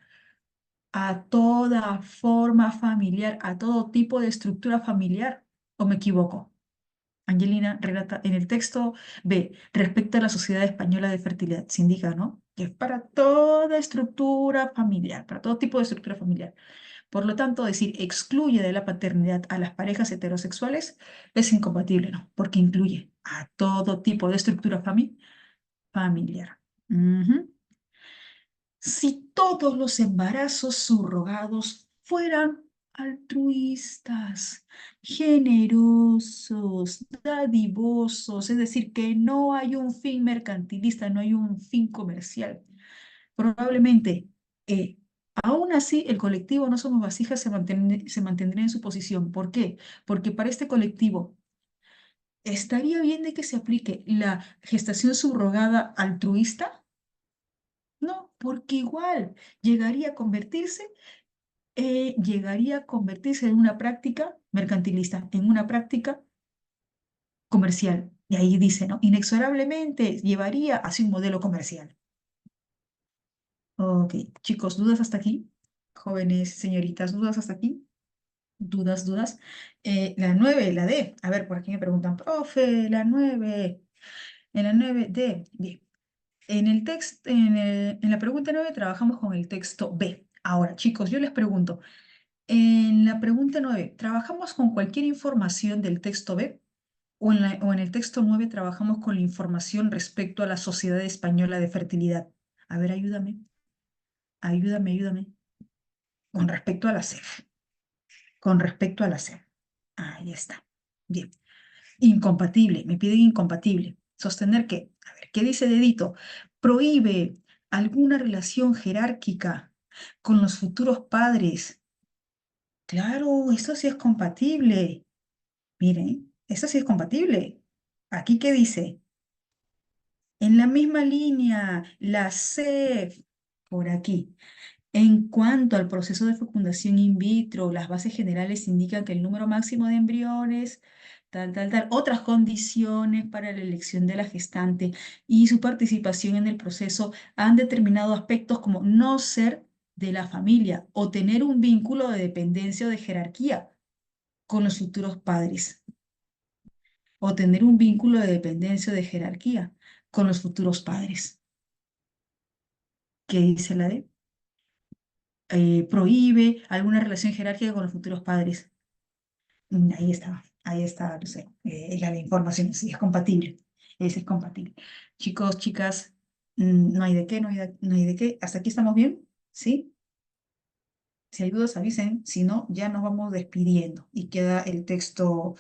Speaker 1: a toda forma familiar, a todo tipo de estructura familiar. ¿O me equivoco? Angelina relata en el texto B, respecto a la Sociedad Española de Fertilidad, se indica, ¿no? Que es para toda estructura familiar, para todo tipo de estructura familiar. Por lo tanto, decir excluye de la paternidad a las parejas heterosexuales es incompatible, ¿no? Porque incluye a todo tipo de estructura familiar. Ujú. Si todos los embarazos subrogados fueran altruistas, generosos, dadivosos, es decir, que no hay un fin mercantilista, no hay un fin comercial, Probablemente, aún así, el colectivo No Somos Vasijas se mantendría en su posición. ¿Por qué? Porque para este colectivo estaría bien de que se aplique la gestación subrogada altruista. No, porque igual llegaría a convertirse en una práctica mercantilista, en una práctica comercial. Y ahí dice, ¿no? Inexorablemente llevaría hacia un modelo comercial. Ok, chicos, ¿dudas hasta aquí? Jóvenes, señoritas, ¿dudas hasta aquí? ¿Dudas? La 9, la D. A ver, por aquí me preguntan, profe, la 9. En la 9D. Bien. En la pregunta 9 trabajamos con el texto B. Ahora, chicos, yo les pregunto, en la pregunta 9, ¿trabajamos con cualquier información del texto B? O en el texto 9 trabajamos con la información respecto a la Sociedad Española de Fertilidad? A ver, ayúdame. Con respecto a la SEF. Con respecto a la SEF. Ahí está. Bien. Incompatible, me piden incompatible. Sostener que, a ver, ¿qué dice dedito? Prohíbe alguna relación jerárquica con los futuros padres. Claro, eso sí es compatible. Miren, eso sí es compatible. ¿Aquí qué dice? En la misma línea, la CEF, por aquí. En cuanto al proceso de fecundación in vitro, las bases generales indican que el número máximo de embriones, otras condiciones para la elección de la gestante y su participación en el proceso han determinado aspectos como no ser de la familia o tener un vínculo de dependencia o de jerarquía con los futuros padres, o tener un vínculo de dependencia o de jerarquía con los futuros padres. ¿Qué dice la D? Prohíbe alguna relación jerárquica con los futuros padres. Ahí está, no sé, la información, sí, es compatible, es compatible. Chicos, chicas, no hay de qué, no hay de qué. ¿Hasta aquí estamos bien? ¿Sí? Si hay dudas, avisen, si no, ya nos vamos despidiendo y queda el texto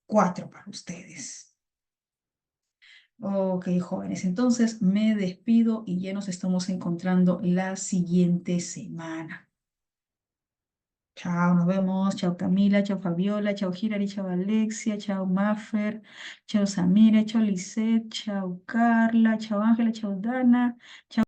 Speaker 1: 4 para ustedes. Ok, jóvenes, entonces me despido y ya nos estamos encontrando la siguiente semana. Chao, nos vemos. Chao Camila, chao Fabiola, chao Hilary, chao Alexia, chao Maffer, chao Samira, chao Lisette, chao Carla, chao Ángela, chao Dana. Chao